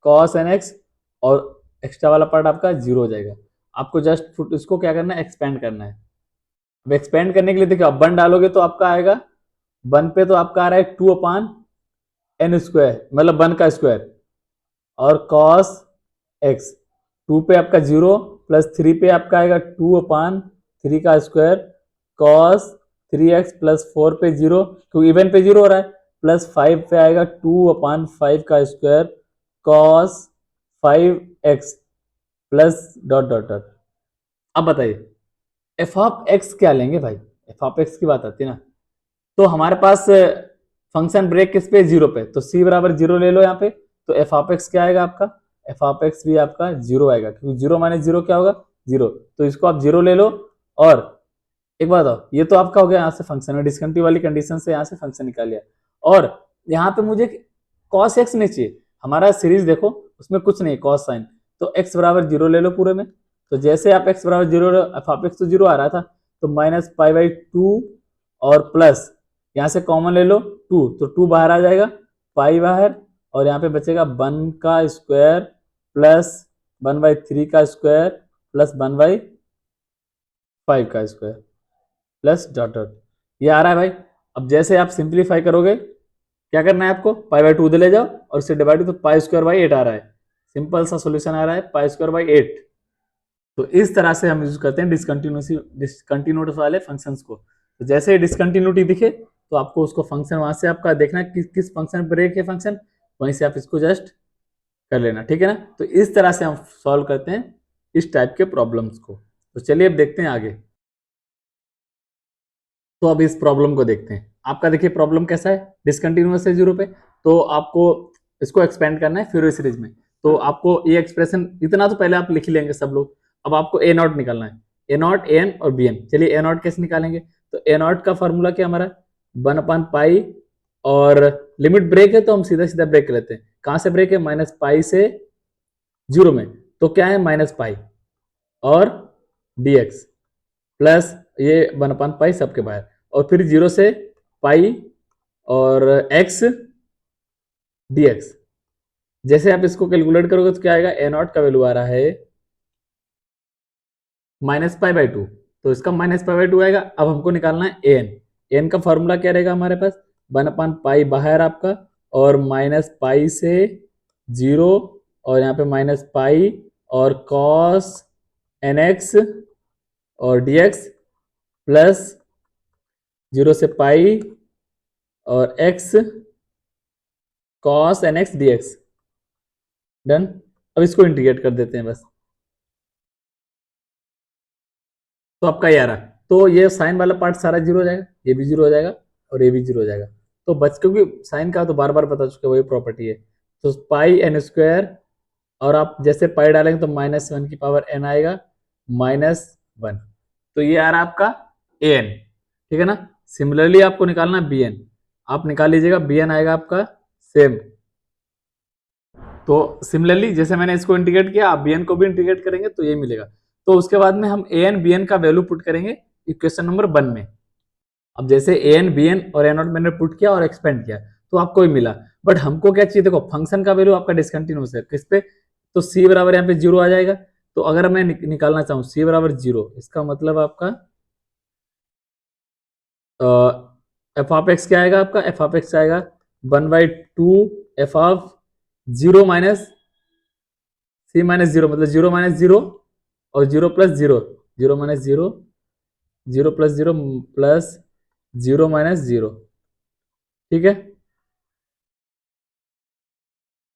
cos N x, और एक्स्ट्रा वाला पार्ट आपका 0 हो जाएगा। आपको जस्ट इसको क्या करना है, एक्सपेंड करना है। अब एक्सपेंड करने के लिए देखिए, अब 1 डालोगे तो आपका आएगा 1 पे, तो आपका आ रहा है 2/n स्क्वायर, मतलब 1 का स्क्वायर, और कॉस एक्स 2 पे आपका 0, प्लस 3 पे आपका आएगा 2/3 का स्क्वायर, कॉस 3x प्लस 4 पे 0, क्योंकि इवन पे 0 हो रहा है, प्लस 5 पे आएगा 2/5 का square, cos 5x plus dot dot dot. अब बताइए एफ ऑफ एक्स क्या लेंगे भाई, एफ ऑफ एक्स की बात आती है ना, तो हमारे पास फंक्शन ब्रेक किस पे, 0 पे, तो c बराबर 0 ले लो यहाँ पे। तो एफ ऑफ एक्स क्या आएगा आपका, एफ ऑफ एक्स भी आपका 0 आएगा, क्योंकि 0 माइनस 0 क्या होगा 0, तो इसको आप 0 ले लो। और एक बात बताओ, ये तो आपका हो गया यहाँ से फंक्शन में डिस्कंटिन्यू वाली कंडीशन से यहाँ से फंक्शन निकाल लिया, और यहाँ पे मुझे कॉस एक्स नहीं चाहिए, हमारा सीरीज देखो उसमें कुछ नहीं कॉस साइन, तो एक्स बराबर 0 ले लो पूरे में। तो जैसे आप एक्स बराबर 0, एफ ऑफ एक्स तो 0 आ रहा था, तो -पाई/2, और प्लस यहाँ से कॉमन ले लो 2, तो 2 बाहर आ जाएगा, पाई बाहर, और यहाँ पे बचेगा 1 का स्क्वायर प्लस 1/3 का स्क्वायर प्लस 1/5 का स्क्वायर प्लस डॉट डॉट, ये आ रहा है भाई। अब जैसे आप सिंप्लीफाई करोगे क्या करना है आपको, पाई बाय 2 उधर ले जाओ और इससे डिवाइड तो पाई स्क्वायर बाई 8 आ रहा है, सिंपल सा सोल्यूशन आ रहा है पाई स्क्वायर बाई 8। तो इस तरह से हम यूज करते हैं डिसकंटिन्यूटी वाले फंक्शंस को। तो जैसे ही डिसकंटिन्यूटी दिखे तो आपको उसको फंक्शन वहां से आपका देखना है किस फंक्शन ब्रेक है फंक्शन, वहीं से आप इसको जस्ट कर लेना, ठीक है ना। तो इस तरह से हम सॉल्व करते हैं इस टाइप के प्रॉब्लम्स को। तो चलिए अब देखते हैं आगे। तो अब इस प्रॉब्लम को देखते हैं। आपका देखिए प्रॉब्लम कैसा है, डिसकंटिन्यूअस है 0 पे, तो आपको इसको एक्सपेंड करना है फ्यूरियर सीरीज में। तो आपको ये एक्सप्रेशन इतना तो पहले आप लिख ही लेंगे सब लोग। अब आपको ए नॉट निकालना है, ए नॉट, ए एन और बी एन। चलिए ए नॉट कैसे निकालेंगे, तो ए नॉट का फॉर्मूला क्या हमारा 1/पाई, और लिमिट ब्रेक है तो हम सीधा सीधा ब्रेक लेते हैं। कहां से ब्रेक है, -पाई से 0 में, तो क्या है -पाई और dx प्लस ये 1/पाई सबके बाहर, और फिर 0 से पाई और x dx। जैसे आप इसको कैलकुलेट करोगे तो क्या आएगा, ए नॉट का वैल्यू आ रहा है -पाई/2, तो इसका -पाई/2 आएगा। अब हमको निकालना है एन। एन का फॉर्मूला क्या रहेगा हमारे पास, 1/पाई बाहर आपका और -पाई से 0 और यहाँ पे -पाई और cos nx और dx प्लस 0 से पाई और x cos nx dx। Done. अब इसको इंटीग्रेट कर देते हैं बस, तो आपका ये आ रहा। तो ये साइन वाला पार्ट सारा 0 हो जाएगा, ये भी 0 हो जाएगा और ये भी 0 हो जाएगा। तो बच, क्योंकि साइन का तो बार बार बता चुके वही प्रॉपर्टी है। तो पाई एन स्क्वायर, और आप जैसे पाई डालेंगे तो -1 की पावर n आएगा -1। तो ये आ रहा आपका ए एन, ठीक है ना। सिमिलरली आपको निकालना बी एन, आप निकाल लीजिएगा, बी एन आएगा आपका सेम। तो सिमिलरली जैसे मैंने इसको इंटीग्रेट किया, आप बी एन को भी इंटीग्रेट करेंगे तो ये मिलेगा। तो उसके बाद में हम ए एन बी एन का वैल्यू पुट करेंगे इक्वेशन नंबर 1 में। अब जैसे ए एन बी एन और ए नॉट मैंने पुट किया और एक्सपेंड किया तो आपको ही मिला। बट हमको क्या चाहिए, देखो फंक्शन का वैल्यू आपका डिसकंटिन्यूअस है किस पे, तो सी बराबर यहाँ पे 0 आ जाएगा। तो अगर मैं निकालना चाहूँ सी बराबर 0, इसका मतलब आपका एफ ऑफ एक्स क्या आएगा, आपका एफ ऑफ एक्स आएगा 1/2 f of 0 minus c minus 0, मतलब 0 माइनस 0 और 0 plus 0, 0 minus 0, 0 plus 0 plus 0 minus 0, ठीक है।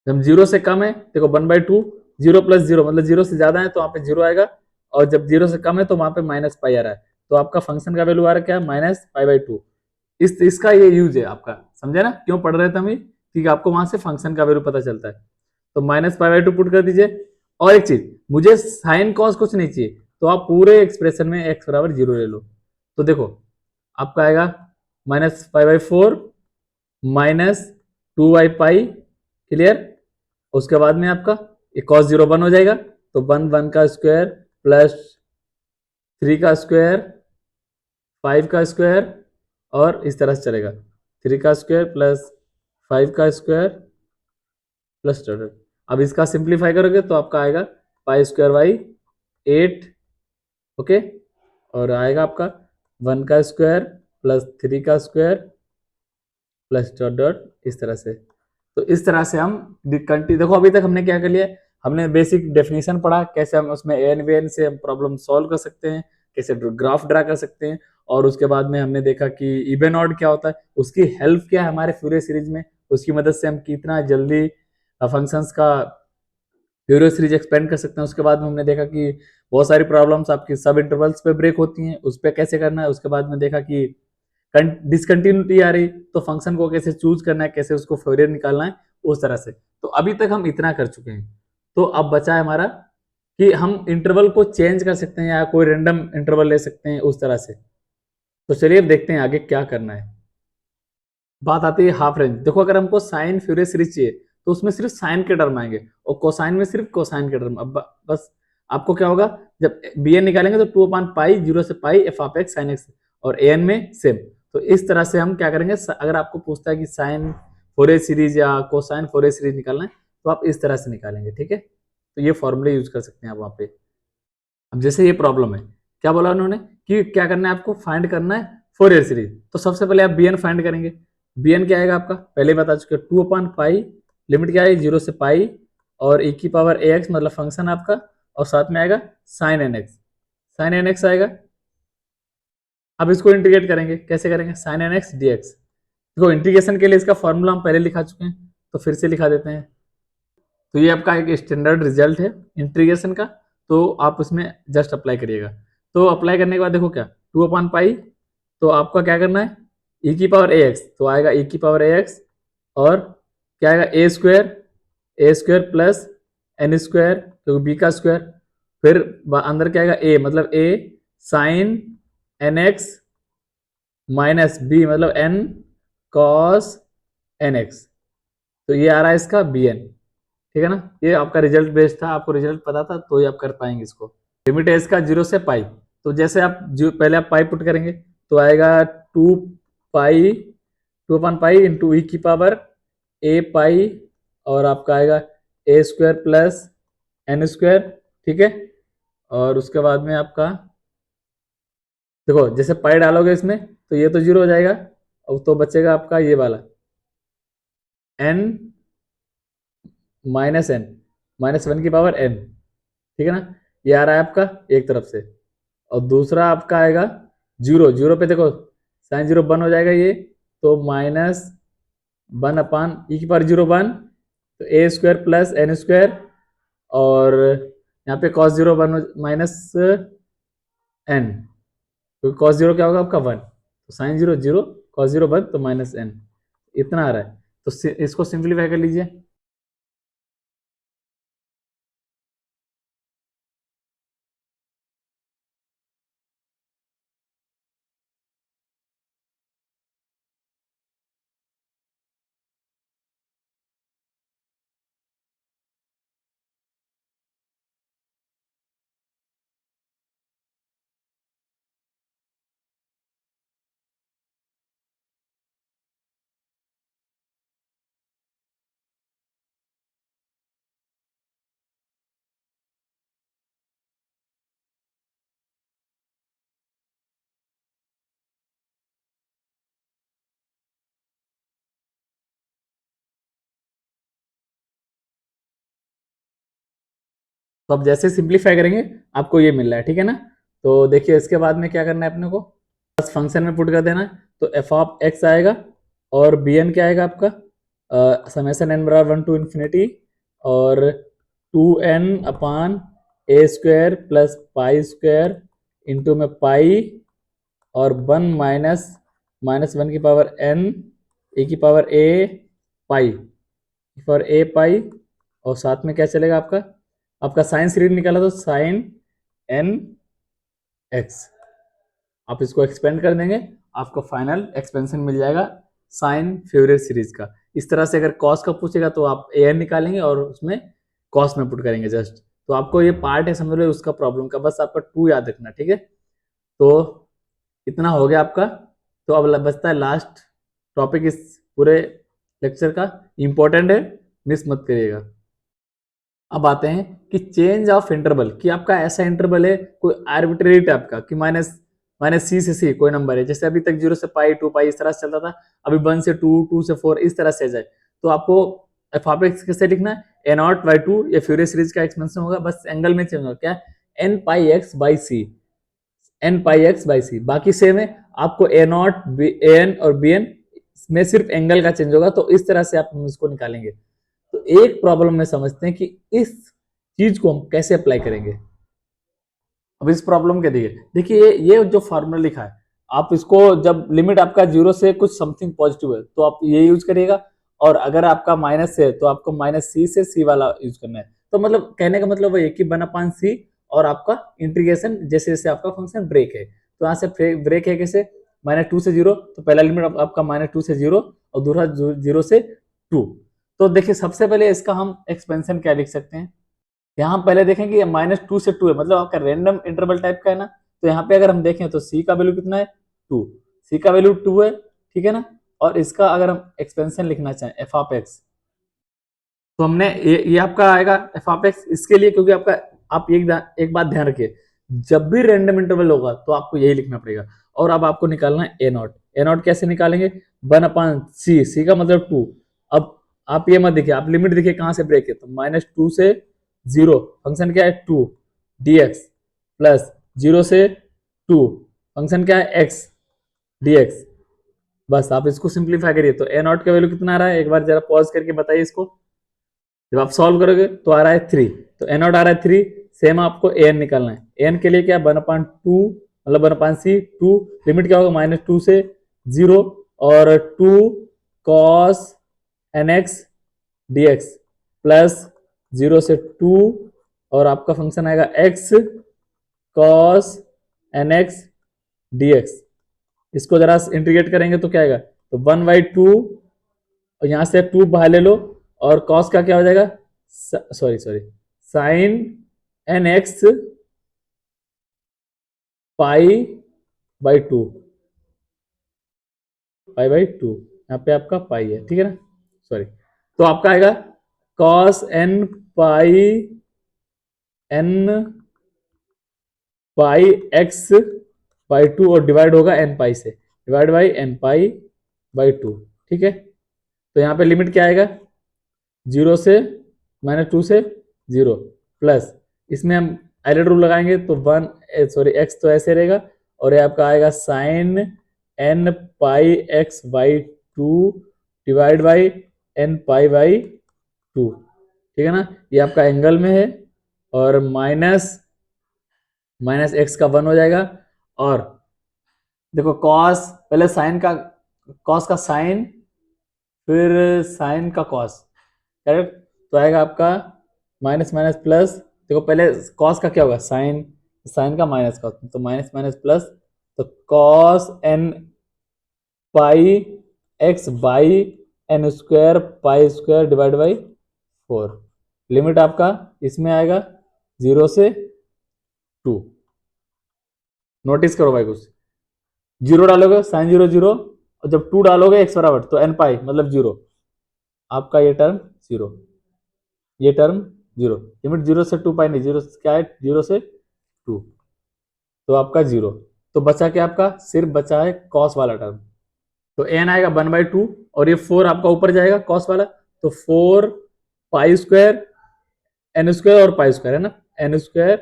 जब 0 से कम है, देखो 1/2, 0 प्लस 0 मतलब 0 से ज्यादा है तो वहां पे 0 आएगा, और जब 0 से कम है तो वहां पे -पाई आ रहा है। तो आपका फंक्शन का वैल्यू आ रहा है क्या, -पाई/2। इसका ये यूज है आपका, समझे ना, क्यों पढ़ रहे थे हम, ठीक है, आपको वहां से फंक्शन का वैल्यू पता चलता है। तो -पाई/2 पुट कर दीजिए। और एक चीज, मुझे साइन कॉस कुछ नहीं चाहिए, तो आप पूरे एक्सप्रेशन में x बराबर 0 ले लो। तो देखो आपका आएगा -पाई/4 -2/पाई, क्लियर। उसके बाद में आपका ये cos 0 1 हो जाएगा, तो 1 का स्क्वायर प्लस 3 का स्क्वायर 5 का स्क्वायर, और इस तरह से चलेगा 3 का स्क्वायर प्लस 5 का स्क्वायर प्लस टोटल। अब इसका सिंप्लीफाई करोगे तो आपका आएगा पाई²/8, ओके। और आएगा आपका 1 का स्क्वायर प्लस 3 का स्क्वायर प्लस डॉट डॉट, इस तरह से। तो इस तरह से हम देखो अभी तक हमने क्या कर लिया, हमने बेसिक डेफिनेशन पढ़ा, कैसे हम उसमें एन वी एन से हम प्रॉब्लम सॉल्व कर सकते हैं, कैसे ग्राफ ड्रा कर सकते हैं, और उसके बाद में हमने देखा कि इवन ऑड क्या होता है, उसकी हेल्प क्या है हमारे फ्यूरियर सीरीज में, उसकी मदद से हम कितना जल्दी फंक्शंस का फ्यूरियर सीरीज एक्सपेंड कर सकते हैं। उसके बाद में हमने देखा कि बहुत सारी प्रॉब्लम्स आपकी सब इंटरवल्स पे ब्रेक होती हैं, उस पर कैसे करना है। उसके बाद में देखा कि डिसकंटिन्यूटी आ रही तो फंक्शन को कैसे चूज करना है, कैसे उसको फ्यूरियर निकालना है, उस तरह से। तो अभी तक हम इतना कर चुके हैं। तो अब बचा है हमारा कि हम इंटरवल को चेंज कर सकते हैं या कोई रैंडम इंटरवल ले सकते हैं, उस तरह से। तो चलिए अब देखते हैं आगे क्या करना है। बात आती है हाफ रेंज। देखो अगर हमको साइन फ्यूरियर सीरीज चाहिए तो उसमें सिर्फ साइन के टर्म आएंगे, और कोसाइन में सिर्फ कोसाइन के टर्म। अब बस आपको क्या होगा, जब बी एन निकालेंगे तो 2/पाई 0 से pi F of x sine x, और ए एन में सेम। तो इस तरह से हम क्या करेंगे, अगर आपको पूछता है कि साइन फोरियर सीरीज या कोसाइन फोरियर सीरीज निकालना है तो आप इस तरह से निकालेंगे, ठीक है। तो ये फॉर्मूले यूज कर सकते हैं आप वहां पे। अब जैसे ये प्रॉब्लम है, क्या बोला उन्होंने कि क्या करना है आपको, फाइंड करना है फोरियर सीरीज। तो सबसे पहले आप बी एन फाइंड करेंगे, bn क्या आएगा आपका, पहले ही बता चुके, 2/पाई, लिमिट क्या है 0 से पाई, और e की पावर ax मतलब फंक्शन आपका, और साथ में आएगा साइन nx, साइन nx आएगा। अब इसको इंटीग्रेट करेंगे, कैसे करेंगे, साइन nx dx। देखो इंटीग्रेशन के लिए इसका फॉर्मूला हम पहले लिखा चुके हैं, तो फिर से लिखा देते हैं। तो ये आपका एक स्टैंडर्ड रिजल्ट है इंटीग्रेशन का, तो आप उसमें जस्ट अप्लाई करिएगा। तो अप्लाई करने के बाद देखो क्या, 2/पाई, तो आपका क्या करना है, e की पावर ax, तो आएगा e की पावर ax, और क्या आएगा a square plus n square, क्योंकि बी का स्क्वायर, फिर अंदर क्या आएगा a, मतलब a sine N x minus b, मतलब n कॉस एन एक्स, तो ये आ रहा है इसका बी एन। ठीक है ना, ये आपका रिजल्ट बेस्ड था, आपको रिजल्ट पता था तो ये आप कर पाएंगे इसको। लिमिट है इसका 0 से पाई, तो जैसे आप जो पहले आप पाई पुट करेंगे तो आएगा 2 पाई, 2/पाई इंटू ई की पावर ए पाई, और आपका आएगा a square plus n square. ठीक है, और उसके बाद में आपका देखो जैसे पाई डालोगे इसमें तो ये तो 0 हो जाएगा, अब तो बचेगा आपका ये वाला एन माइनस एन, -1 की पावर एन। ठीक है ना, ये आ रहा है आपका एक तरफ से, और दूसरा आपका आएगा 0, 0 पे देखो साइन 0 1 हो जाएगा ये, तो -1 ई की पावर 0 1, तो ए स्क्वायर प्लस एन स्क्वायर, और यहाँ पे कॉस 0 1 माइनस एन, क्योंकि कॉस 0 क्या होगा आपका 1, तो साइन 0 0, कॉस 0 1, तो माइनस एन, इतना आ रहा है। तो इसको सिंप्लीफाई कर लीजिए। तो अब जैसे सिंप्लीफाई करेंगे आपको ये मिल रहा है। ठीक है ना, तो देखिए इसके बाद में क्या करना है अपने को, बस फंक्शन में पुट कर देना है, तो एफ ऑफ एक्स आएगा, और बी एन क्या आएगा आपका, समेसन एन बराबर 1 टू इन्फिनिटी, और 2n upon a square plus pi square into में पाई, और 1 -1 की पावर n e की power a pi, power a pi, और साथ में क्या चलेगा आपका, आपका साइन सीरीज निकाला तो साइन एन एक्स, आप इसको एक्सपेंड कर देंगे, आपको फाइनल एक्सपेंशन मिल जाएगा साइन फ्यूरियर सीरीज का। इस तरह से अगर कॉस का पूछेगा तो आप ए एन निकालेंगे और उसमें कॉस में पुट करेंगे जस्ट। तो आपको ये पार्ट है समझ लो उसका प्रॉब्लम का, बस आपका 2 याद रखना। ठीक है, तो इतना हो गया आपका। तो अब बचता है लास्ट टॉपिक इस पूरे लेक्चर का, इंपॉर्टेंट है, मिस मत करिएगा। अब आते हैं कि चेंज ऑफ इंटरवल, कि आपका ऐसा इंटरवल है कोई आर्बिट्रेरी टाइप का, कि माइनस माइनस सी से सी कोई नंबर है, जैसे अभी तक 0 से पाई 2 पाई इस तरह से चलता था, अभी 1 से 2 2 से 4 इस तरह से जाए, तो आपको एफ ऑफ एक्स कैसे लिखना है, ए नॉट बाई 2, ये फ्यूरियर सीरीज का एक्सपेंशन होगा, बस एंगल में चेंज होगा, क्या n pi x by c, n pi x by c, बाकी सेम है। आपको ए नॉट ए एन और बी एन में सिर्फ एंगल का चेंज होगा, तो इस तरह से आप इसको निकालेंगे। तो एक प्रॉब्लम में समझते हैं कि इस चीज को हम कैसे अप्लाई करेंगे। अब इस प्रॉब्लम के देखिए ये जो फॉर्मूला लिखा है, आप इसको जब लिमिट आपका 0 से कुछ समथिंग पॉजिटिव है तो आप ये यूज करिएगा, और अगर आपका माइनस है तो आपको माइनस सी से सी वाला यूज करना है। तो मतलब कहने का मतलब है कि 1/c, और आपका इंटीग्रेशन जैसे जैसे आपका फंक्शन ब्रेक है, तो यहाँ से ब्रेक है कैसे, -2 से 0, तो पहला लिमिट आपका -2 से 0, और दूसरा 0 से 2। तो देखिए सबसे पहले इसका हम एक्सपेंशन क्या लिख सकते हैं, यहाँ पहले देखें कि -2 से 2 है, मतलब आपका रैंडम इंटरवल टाइप का है ना, तो यहाँ पे अगर हम देखें तो सी का वैल्यू कितना है 2, सी का वैल्यू 2 है। ठीक है ना, और इसका अगर हम एक्सपेंशन लिखना चाहें एफ ऑफ एक्स, तो हमने ये आपका आएगा एफ ऑफ एक्स इसके लिए, क्योंकि आपका आप एक बात ध्यान रखिए, जब भी रैंडम इंटरवल होगा तो आपको यही लिखना पड़ेगा, और अब आपको निकालना है ए नॉट। ए नॉट कैसे निकालेंगे, 1/c, सी का मतलब 2। अब आप ये मत देखिए, आप लिमिट देखिए कहां से ब्रेक है, तो -2 से 0, फंक्शन क्या है 2 dx, प्लस 0 से 2, फंक्शन क्या है x dx। बस आप इसको सिंप्लीफाई करिए, तो ए नॉट का वैल्यू कितना आ रहा है, एक बार जरा पॉज करके बताइए इसको। जब आप सॉल्व करोगे तो आ रहा है 3, तो ए नॉट आ रहा है 3। सेम आपको ए एन निकालना है, ए एन के लिए क्या 1/2 मतलब 1/c 2, लिमिट क्या होगा -2 से 0 और 2 cos nx dx, प्लस 0 से 2 और आपका फंक्शन आएगा x cos nx dx। इसको जरा इंटीग्रेट करेंगे तो क्या आएगा, तो 1/2 और यहां से 2 बाहर ले लो और cos का क्या हो जाएगा, सॉरी साइन एन एक्स पाई/2, पाई/2, यहाँ पे आपका पाई है, ठीक है ना, सॉरी। तो आपका आएगा cos n पाई x/2 और डिवाइड होगा n पाई से, डिवाइड बाई n पाई/2, ठीक है। तो यहाँ पे लिमिट क्या आएगा, 0 से -2 से 0, प्लस इसमें हम आइलैंड रूल लगाएंगे तो x तो ऐसे रहेगा और ये आपका आएगा sine n pi x/2 divide by n pi, ठीक है ना। ये आपका एंगल में है और माइनस x का 1 हो जाएगा। और देखो कॉस, पहले साइन का, कॉस का साइन, फिर साइन का कॉस, करेक्ट। तो आएगा आपका माइनस माइनस प्लस, देखो पहले कॉस का क्या होगा साइन, साइन का माइनस का, तो माइनस माइनस प्लस, तो कॉस n पाई x/n² पाई² डिवाइड बाई 4। लिमिट आपका इसमें आएगा 0 से 2। नोटिस करो भाई, कुछ 0 डालोगे साइन 0 0, और जब 2 डालोगे x बराबर तो n पाई मतलब 0, आपका ये टर्म 0, ये टर्म 0। लिमिट 0 से 2 पाई नहीं, 0 क्या है 0 से 2, तो आपका 0। तो बचा क्या आपका, सिर्फ बचा है कॉस वाला टर्म, तो n आएगा 1/2 और ये 4 आपका ऊपर जाएगा कॉस वाला, तो 4 पाई² n² और पाई² है ना, n²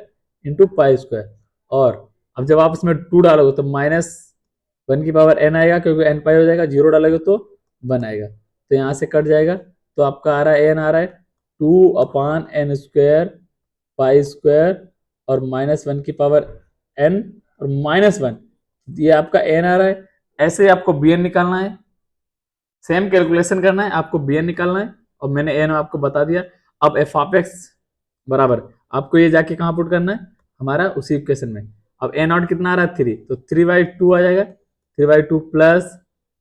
इंटू पाई²। और अब जब आप इसमें 2 डालोगे तो -1/n आएगा, क्योंकि n पाई हो जाएगा, 0 डालोगे तो 1 आएगा, तो यहाँ से कट जाएगा। तो आपका आ रहा है n आ रहा है 2/n² पाई² और -1/n और -1, ये आपका n आ रहा है। ऐसे आपको bn निकालना है, सेम कैलकुलेशन करना है, आपको bn निकालना है और मैंने n आपको बता दिया। अब f(x) बराबर आपको ये जाके कहाँ पुट करना है, हमारा उसी इक्वेशन में। अब a नॉट कितना आ रहा है 3, तो 3/2 आ जाएगा, 3/2 प्लस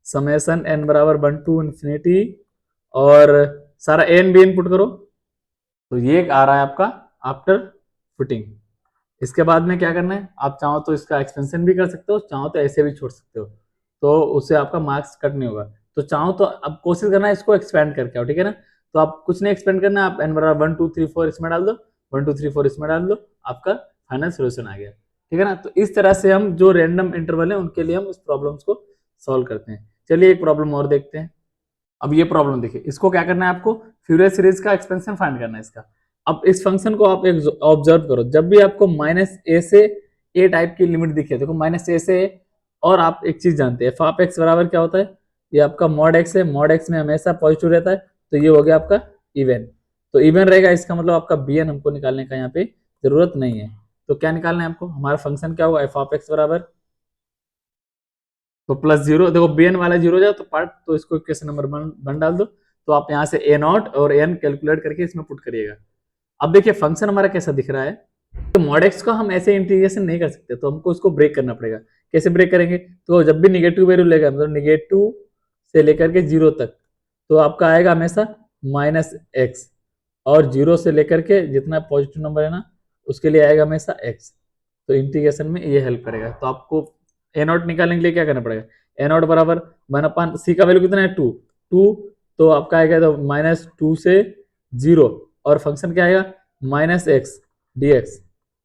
समेशन n बराबर 1 to इंफिनिटी और सारा n भी इनपुट करो, तो ये आ रहा है आपका आफ्टर पुटिंग। इसके बाद में क्या करना है, आप चाहो तो इसका एक्सपेंशन भी कर सकते हो, चाहो तो ऐसे भी छोड़ सकते हो, तो उससे आपका मार्क्स कट नहीं होगा। तो चाहो तो अब कोशिश करना है इसको एक्सपेंड करके आओ, ठीक है ना। तो आप कुछ नहीं एक्सपेंड करना, आप n बराबर 1 2 3 4 इसमें डाल दो, 1 2 3 4 इसमें डाल दो, आपका फाइनल सोल्यूशन आ गया, ठीक है ना। तो इस तरह से हम जो रैंडम इंटरवल है उनके लिए हम इस प्रॉब्लम्स को सॉल्व करते हैं। चलिए एक प्रॉब्लम और देखते हैं। अब ये प्रॉब्लम देखिए, इसको क्या करना है आपको, फ्यूरियर सीरीज का एक्सपेंशन फाइंड करना है इसका। अब इस फंक्शन को आप एक ऑब्जर्व करो, जब भी आपको -a से a टाइप की लिमिट दिखे, देखो -a से a, और आप एक चीज जानते हैं f(x) बराबर क्या होता है, ये आपका mod x है, mod x में हमेशा पॉजिटिव रहता है, तो ये हो गया आपका इवन। तो इवन रहेगा, इसका मतलब आपका bn हमको निकालने का यहाँ पे जरूरत नहीं है। तो क्या निकालना है आपको, हमारा फंक्शन क्या होगा f(x) बराबर, तो +0, देखो bn वाला 0 हो जाए तो पार्ट, तो इसको इक्वेशन नंबर 1 डाल दो, तो आप यहाँ से a नॉट और n कैलकुलेट करके इसमें पुट करिएगा। अब देखिए फंक्शन हमारा कैसा दिख रहा है, तो mod x को हम ऐसे इंटीग्रेशन नहीं कर सकते, तो हमको इसको ब्रेक करना पड़ेगा। कैसे ब्रेक करेंगे, तो जब भी निगेटिव वैल्यू लेगा, मतलब निगेटिव से लेकर के 0 तक, तो आपका आएगा हमेशा -x, और 0 से लेकर के जितना पॉजिटिव नंबर है ना उसके लिए आएगा हमेशा x। तो इंटीग्रेशन में ये हेल्प करेगा। तो आपको ए नॉट निकालने के लिए क्या करना पड़ेगा, ए नॉट बराबर 1/c का वैल्यू कितना है 2, तो आपका आएगा तो -2 से 0, और फंक्शन क्या आएगा -x dx,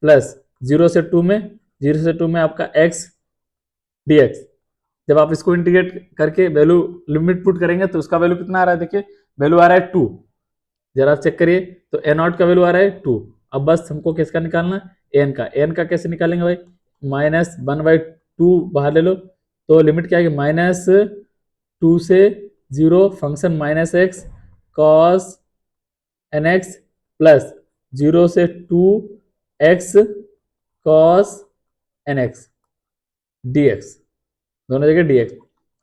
प्लस 0 से 2 में, 0 से 2 में आपका x dx। जब आप इसको इंटीग्रेट करके वैल्यू लिमिट पुट करेंगे तो उसका वैल्यू कितना आ रहा है, देखिए वैल्यू आ रहा है 2। जरा आप चेक करिए, तो ए नॉट का वैल्यू आ रहा है 2। अब बस हमको किसका निकालना है, एन का। एन का कैसे निकालेंगे भाई, -1/2 बाहर ले लो, तो लिमिट क्या है, -2 से 0 function -x cos nx plus 0 से 2x cos nx dx, दोनों जगह dx।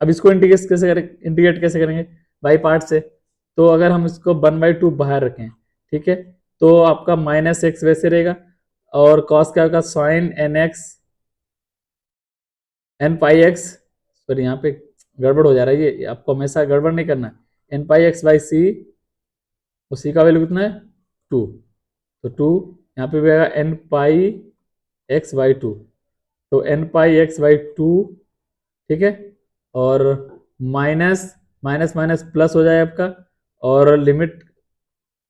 अब इसको इंटीग्रेट कैसे करेंगे, बाई पार्ट से। तो अगर हम इसको 1/2 बाहर रखें, ठीक है, तो आपका -x वैसे रहेगा, और कॉस क्या होगा, sign nx N pi x, sorry यहाँ पे गड़बड़ हो जा रहा है, ये आपको हमेशा गड़बड़ नहीं करना। एन पाई एक्स बाई सी, उसी का वैल्यू कितना है 2, तो 2 यहाँ पे भी आएगा एन पाई एक्स बाई 2, तो एन पाई एक्स बाई 2, ठीक है, और माइनस माइनस माइनस प्लस हो जाए आपका, और लिमिट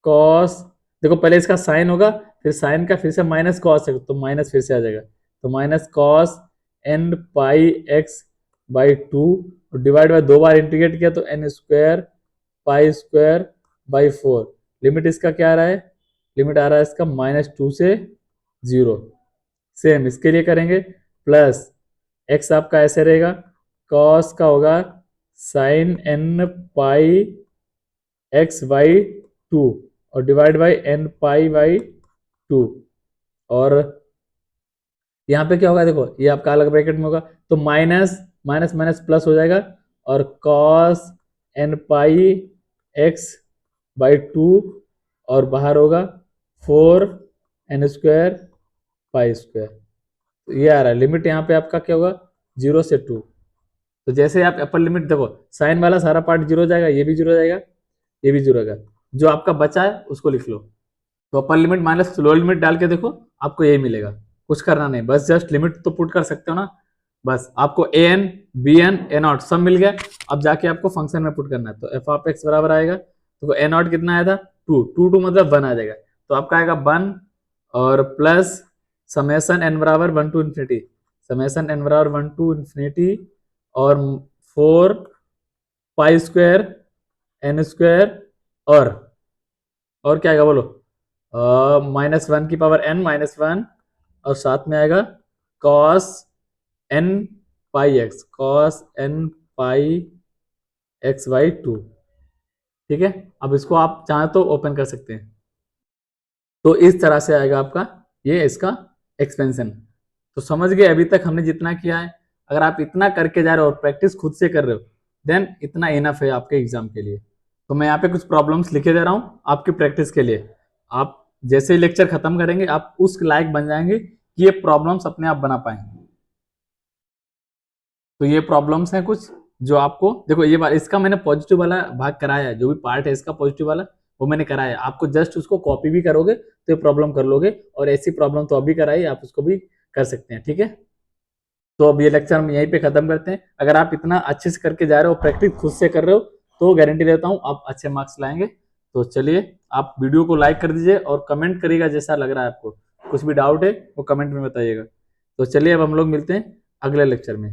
कॉस, देखो पहले इसका साइन होगा, फिर साइन का फिर से माइनस कॉस है, तो माइनस फिर से आ जाएगा, तो minus cos n pi x by 2, divide by 2 बार इंटीग्रेट किया तो n square pi square by 4। Limit इसका क्या आ रहा है, लिमिट आ रहा है इसका -2 से 0। सेम इसके लिए करेंगे, प्लस एक्स आपका ऐसे रहेगा, कॉस का होगा sine n pi x by 2, और divide by n pi by 2, और यहाँ पे क्या होगा, देखो ये आपका अलग ब्रैकेट में होगा, तो माइनस माइनस माइनस प्लस हो जाएगा, और cos n pi x by 2, और बाहर होगा 4 एन स्क्वायर पाई स्क्वायर। तो ये आ रहा है, लिमिट यहाँ पे आपका क्या होगा 0 से 2। तो जैसे आप अपर लिमिट देखो, साइन वाला सारा पार्ट 0 हो जाएगा, ये भी 0 हो जाएगा, ये भी 0 होगा, जो आपका बचा है उसको लिख लो। तो अपर लिमिट माइनस लोअर लिमिट डाल के देखो, आपको यही मिलेगा, कुछ करना नहीं, बस जस्ट लिमिट तो पुट कर सकते हो ना, बस आपको a N B n a not सब मिल गया। अब जाके आपको फंक्शन में पुट करना है, तो एफ ऑफ एक्स बराबर आएगा, तो ए नॉट कितना आया था 2, 2 मतलब 1 आ जाएगा, तो आपका आएगा 1, और प्लस समेसन एन बराबर 1 टू इन्फिनिटी, समेसन एन बराबर 1 टू इन्फिनिटी, और 4 पाई स्क्वायर एन स्क्वायर, और क्या आएगा बोलो, -1 की पावर n -1, और साथ में आएगा cos n pi x, cos n pi x by 2, ठीक है। अब इसको आप चाहें तो ओपन कर सकते हैं, तो इस तरह से आएगा आपका ये इसका एक्सपेंशन। तो समझ गए अभी तक हमने जितना किया है, अगर आप इतना करके जा रहे हो और प्रैक्टिस खुद से कर रहे हो, देन इतना इनफ है आपके एग्जाम के लिए। तो मैं यहाँ पे कुछ प्रॉब्लम्स लिखे दे रहा हूँ आपकी प्रैक्टिस के लिए, आप जैसे ही लेक्चर खत्म करेंगे आप उस लायक बन जाएंगे कि ये प्रॉब्लम्स अपने आप बना पाए। तो ये प्रॉब्लम्स हैं कुछ जो आपको, देखो ये बात इसका मैंने पॉजिटिव वाला भाग कराया है, जो भी पार्ट है इसका पॉजिटिव वाला वो मैंने कराया है, आपको जस्ट उसको कॉपी भी करोगे तो ये प्रॉब्लम कर लोगे, और ऐसी प्रॉब्लम तो अभी कराई, आप उसको भी कर सकते हैं, ठीक है। तो अब ये लेक्चर हम यहीं पे खत्म करते हैं। अगर आप इतना अच्छे से करके जा रहे हो, प्रैक्टिस खुद से कर रहे हो, तो गारंटी देता हूँ आप अच्छे मार्क्स लाएंगे। तो चलिए, आप वीडियो को लाइक कर दीजिए और कमेंट करिएगा जैसा लग रहा है आपको, कुछ भी डाउट है वो कमेंट में बताइएगा। तो चलिए अब हम लोग मिलते हैं अगले लेक्चर में।